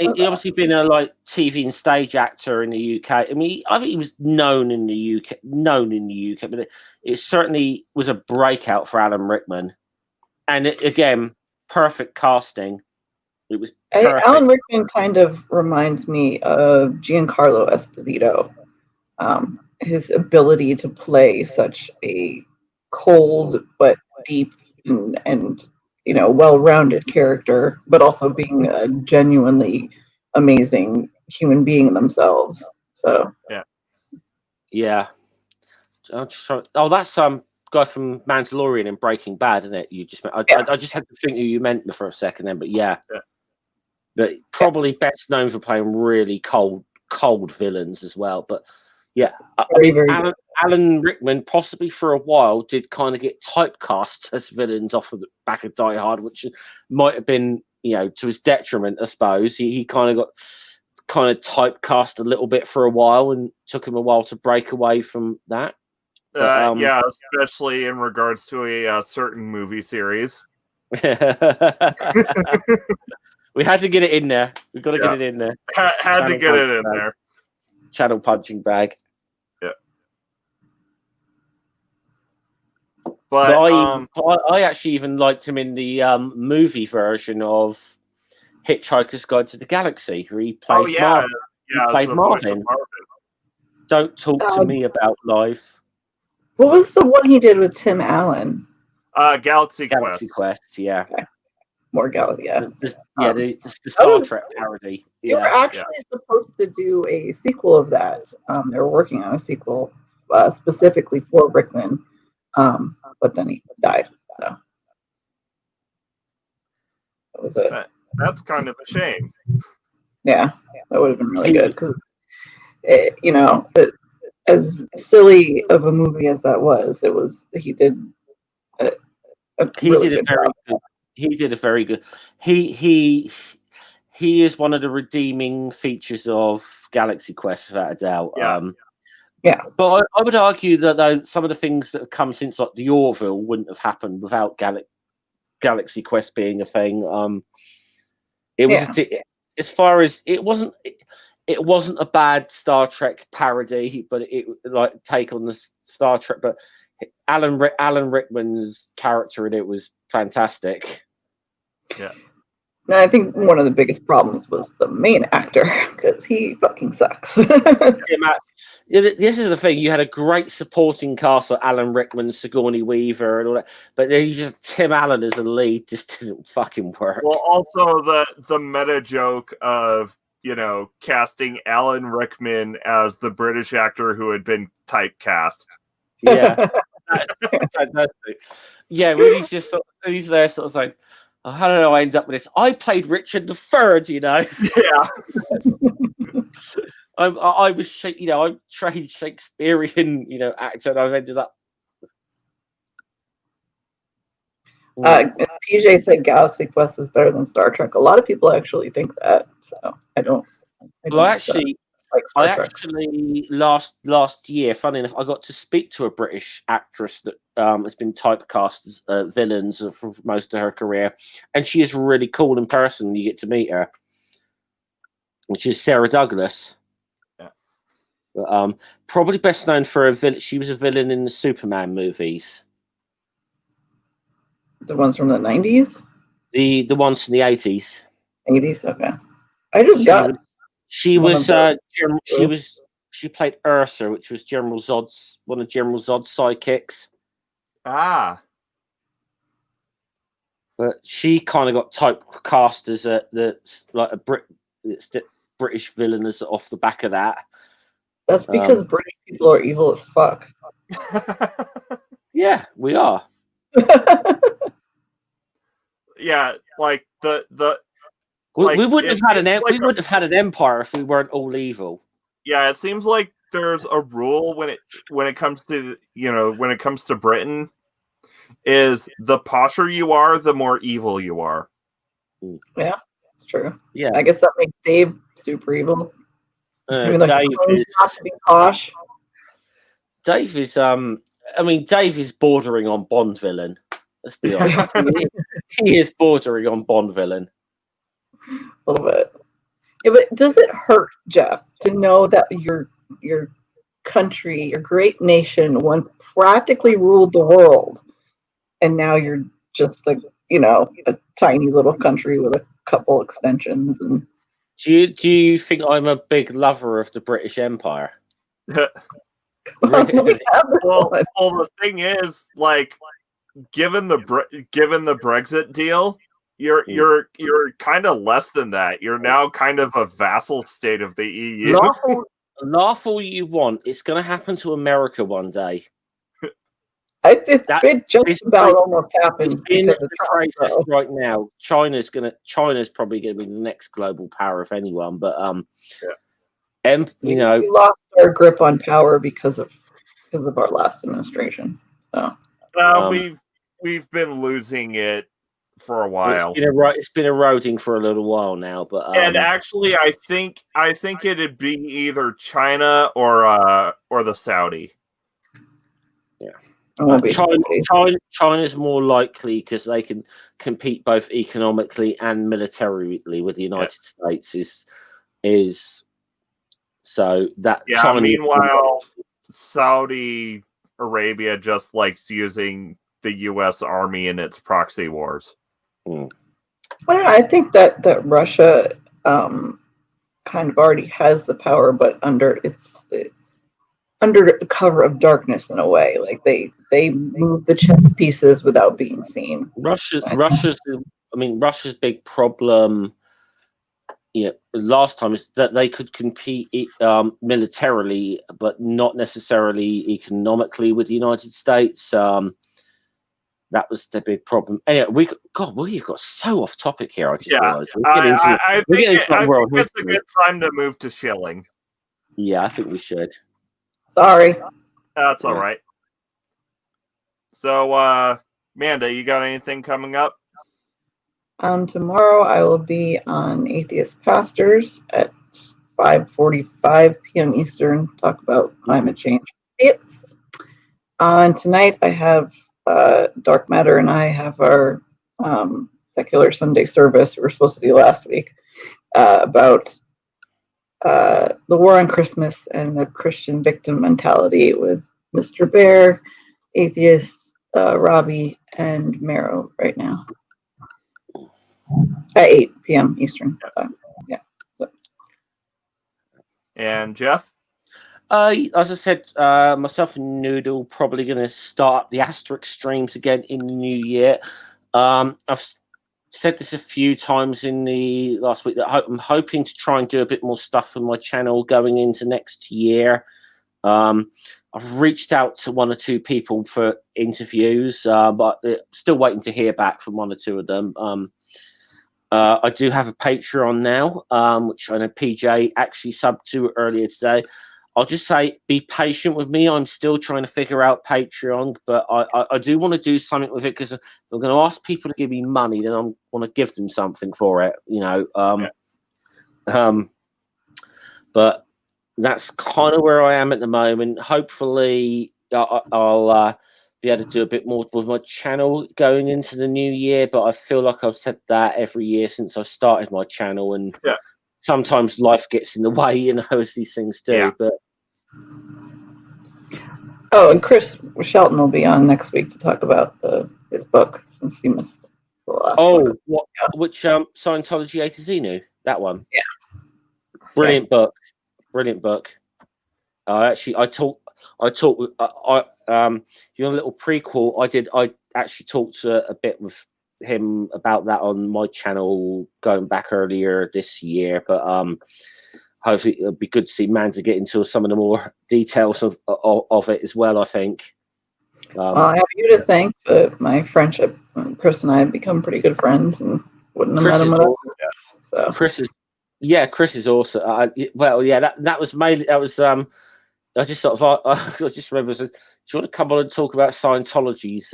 obviously been a TV and stage actor in the UK. I mean, I think he was known in the UK, but it certainly was a breakout for Alan Rickman. And again, perfect casting. It was perfect. Alan Rickman kind of reminds me of Giancarlo Esposito. His ability to play such a cold but deep and well-rounded character, but also being a genuinely amazing human being themselves. So yeah. That's guy from Mandalorian and Breaking Bad, isn't it? You just I just had to think who you meant for a second then, but but probably best known for playing really cold villains as well. But Alan Rickman possibly for a while did kind of get typecast as villains off of the back of Die Hard, which might have been, to his detriment, I suppose. He kind of got typecast a little bit for a while, and took him a while to break away from that. But, especially in regards to a certain movie series. We had to get it in there. We've got to get it in there. Had to get it in there. Channel punching bag. Yeah. But I actually even liked him in the movie version of Hitchhiker's Guide to the Galaxy, where he played Marvin. He played Marvin. Don't talk to me about life. What was the one he did with Tim Allen? Galaxy Quest, yeah. Okay. More Galaxy, the Star Trek parody. They were actually supposed to do a sequel of that. They were working on a sequel specifically for Rickman, But then he died. So that was it. That's kind of a shame. Yeah, that would have been really good because as silly of a movie as that was, he did a really good job. He did a very good. He is one of the redeeming features of Galaxy Quest, without a doubt. Yeah. But I would argue that though some of the things that have come since, like the Orville, wouldn't have happened without Galaxy Quest being a thing. It was as far as it wasn't a bad Star Trek parody, but it like take on the Star Trek. But Alan Rickman's character in it was fantastic. Yeah. No, I think one of the biggest problems was the main actor because he fucking sucks. This is the thing. You had a great supporting cast of Alan Rickman, Sigourney Weaver, and all that, but then you just Tim Allen as a lead just didn't fucking work. Well, also the meta joke of casting Alan Rickman as the British actor who had been typecast. Yeah, that's fantastic. Yeah, when he's just he's there, sort of saying, "Oh, how did I end up with this? I played Richard III, Yeah. I was, I'm trained Shakespearean, actor, and I've ended up. PJ said Galaxy Quest is better than Star Trek. A lot of people actually think that, so I don't. I actually last year, funny enough, I got to speak to a British actress that has been typecast as villains for most of her career, and she is really cool in person. You get to meet her, which is Sarah Douglas. Yeah. But, probably best known for a villain. She was a villain in the Superman movies. The ones from the 90s? The ones from the 80s. 80s, okay. I just got. She played Ursa, which was one of General Zod's sidekicks. Ah. But she kind of got typecast as a British villain as off the back of that. That's because British people are evil as fuck. Yeah, we are. Yeah, like we wouldn't have had we wouldn't have had an empire if we weren't all evil. Yeah, it seems like there's a rule when it comes to Britain, is the posher you are, the more evil you are. Yeah, that's true. Yeah, I guess that makes Dave super evil. Dave is not to be posh. Dave is Dave is bordering on Bond villain. Let's be honest. He is bordering on Bond villain. A little bit. Yeah, but does it hurt, Jeff, to know that your country, your great nation, once practically ruled the world, and now you're just a tiny little country with a couple extensions? And do you think I'm a big lover of the British Empire? Well, the thing is, like, given the Brexit deal, you're kind of less than that. You're now kind of a vassal state of the EU. Laugh all you want. It's going to happen to America one day. It's just about almost happened. It's in the process right now. China's probably going to be the next global power, if anyone. But we lost our grip on power because of our last administration. So we've been losing it for a while. It's been eroding for a little while now, but and actually, I think it'd be either China or the Saudi. Yeah, China's more likely because they can compete both economically and militarily with the United States. Is so that China. Meanwhile, Saudi Arabia just likes using the U.S. Army in its proxy wars. I think that Russia kind of already has the power, but under cover of darkness in a way. Like they move the chess pieces without being seen. Russia's big problem last time is that they could compete militarily, but not necessarily economically with the United States. That was the big problem. Anyway, we've got so off topic here. I just realised I think it's a good time to move to shilling. Yeah, I think we should. Sorry. That's all right. So, Amanda, you got anything coming up? Tomorrow I will be on Atheist Pastors at 5:45 p.m. Eastern. Talk about climate change. And tonight I have Dark Matter and I have our secular Sunday service we were supposed to do last week about the war on Christmas and the Christian victim mentality with Mr. Bear, Atheist, Robbie, and Marrow right now at 8 p.m. Eastern. And Jeff? As I said, myself and Noodle probably going to start the Asterisk streams again in the new year. I've said this a few times in the last week that I'm hoping to try and do a bit more stuff on my channel going into next year. I've reached out to one or two people for interviews, but still waiting to hear back from one or two of them. I do have a Patreon now, which I know PJ actually subbed to earlier today. I'll just say, be patient with me. I'm still trying to figure out Patreon, but I do want to do something with it because I'm going to ask people to give me money, then I want to give them something for it, But that's kind of where I am at the moment. Hopefully, I'll be able to do a bit more with my channel going into the new year. But I feel like I've said that every year since I started my channel, and sometimes life gets in the way, as these things do. Yeah. But and Chris Shelton will be on next week to talk about his book since he missed the last one. Which Scientology A to Z knew that one? Yeah. Brilliant book. I talked with your little prequel. I actually talked a bit with him about that on my channel going back earlier this year, but hopefully it'll be good to see Manda get into some of the more details of it as well. I think. I have you to thank for my friendship. Chris and I have become pretty good friends, and wouldn't have met him without. So Chris is also. That was mainly I just sort of I just remember. Do you want to come on and talk about Scientology's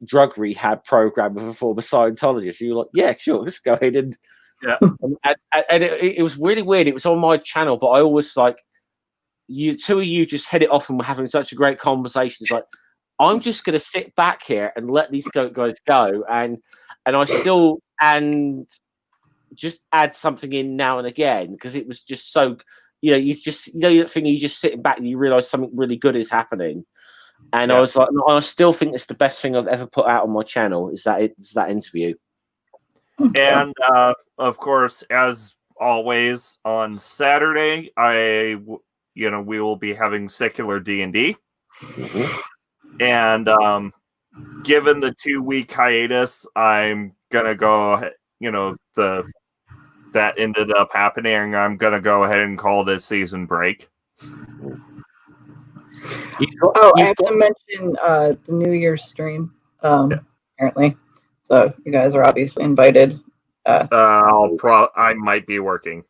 drug rehab program with a former Scientologist? You were like, yeah, sure, let's go ahead and and it was really weird. It was on my channel, but I always two of you just hit it off and were having such a great conversation. It's like, I'm just going to sit back here and let these guys go, and I still and just add something in now and again because it was just so. You just that thing. You just sitting back and you realize something really good is happening, and I was like, no, I still think it's the best thing I've ever put out on my channel. Is that interview? And of course, as always, on Saturday, we will be having secular D&D. And given the 2-week hiatus, I'm gonna go ahead, that ended up happening. I'm gonna go ahead and call this season break. I have to mention the New Year's stream. Apparently, so you guys are obviously invited. I might be working.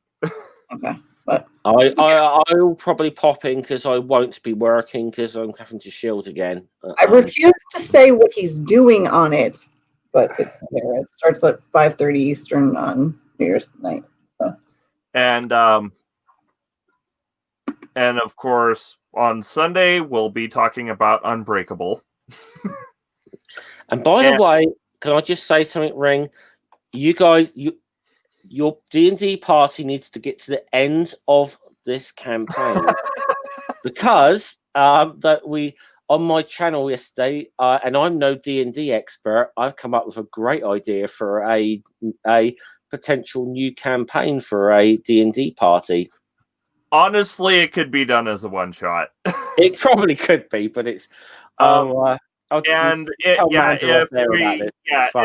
Okay, but I'll probably pop in because I won't be working because I'm having to shield again. I refuse to say what he's doing on it, but it's there. It starts at 5:30 Eastern on New Year's night. So. And of course, on Sunday we'll be talking about Unbreakable. And by the way, can I just say something, Ring? You guys, your D&D party needs to get to the end of this campaign because that we on my channel yesterday, and I'm no D&D expert. I've come up with a great idea for a potential new campaign for a D&D party. Honestly, it could be done as a one-shot. It probably could be, but it's if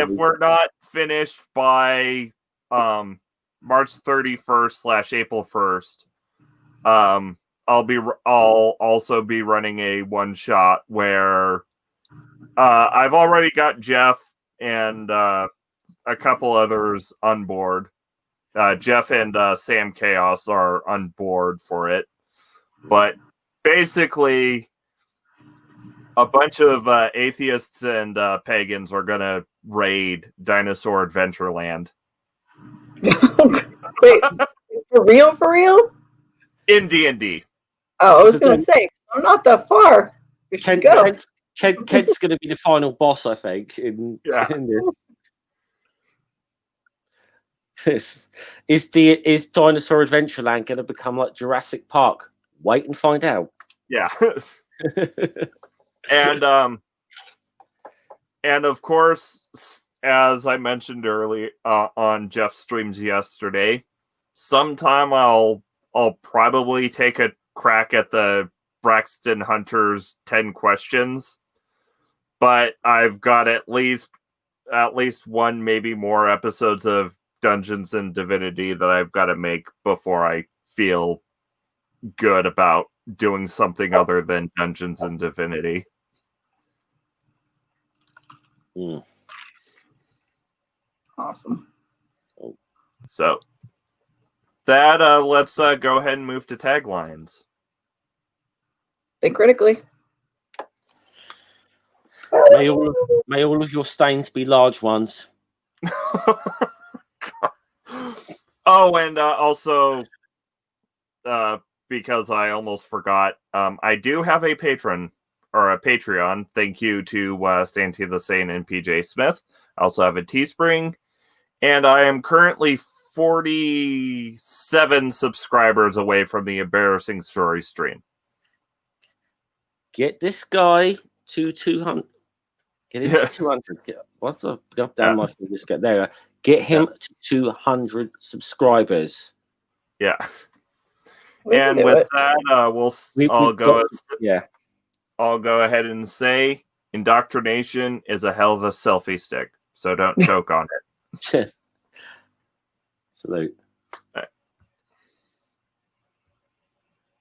we're not finished by March 31st / April 1st, I'll also be running a one shot where I've already got Jeff and a couple others on board. Jeff and Sam Chaos are on board for it, but basically, a bunch of atheists and pagans are gonna raid Dinosaur Adventureland. Wait, for real? For real? In D&D. Oh, I was going to say, I'm not that far. We should go. Kent's going to be the final boss, I think. In this. Is Dinosaur Adventureland going to become like Jurassic Park? Wait and find out. Yeah. And of course, as I mentioned earlier on Jeff's streams yesterday, sometime I'll probably take a crack at the Braxton Hunter's 10 questions, but I've got at least one, maybe more episodes of Dungeons and Divinity that I've got to make before I feel good about doing something other than Dungeons and Divinity. Awesome. So that let's go ahead and move to taglines. Think critically. May all of your stains be large ones. Oh, and also, because I almost forgot, I do have a patron or a Patreon. Thank you to Santi the Sane and PJ Smith. I also have a Teespring, and I am currently 47 subscribers away from the Embarrassing Story stream. Get this guy to 200. Get him to 200. What's the damn my fingers get there? Get him to 200 subscribers. Yeah. And with that, I'll go ahead and say indoctrination is a hell of a selfie stick, so don't choke on it. Salute. Right.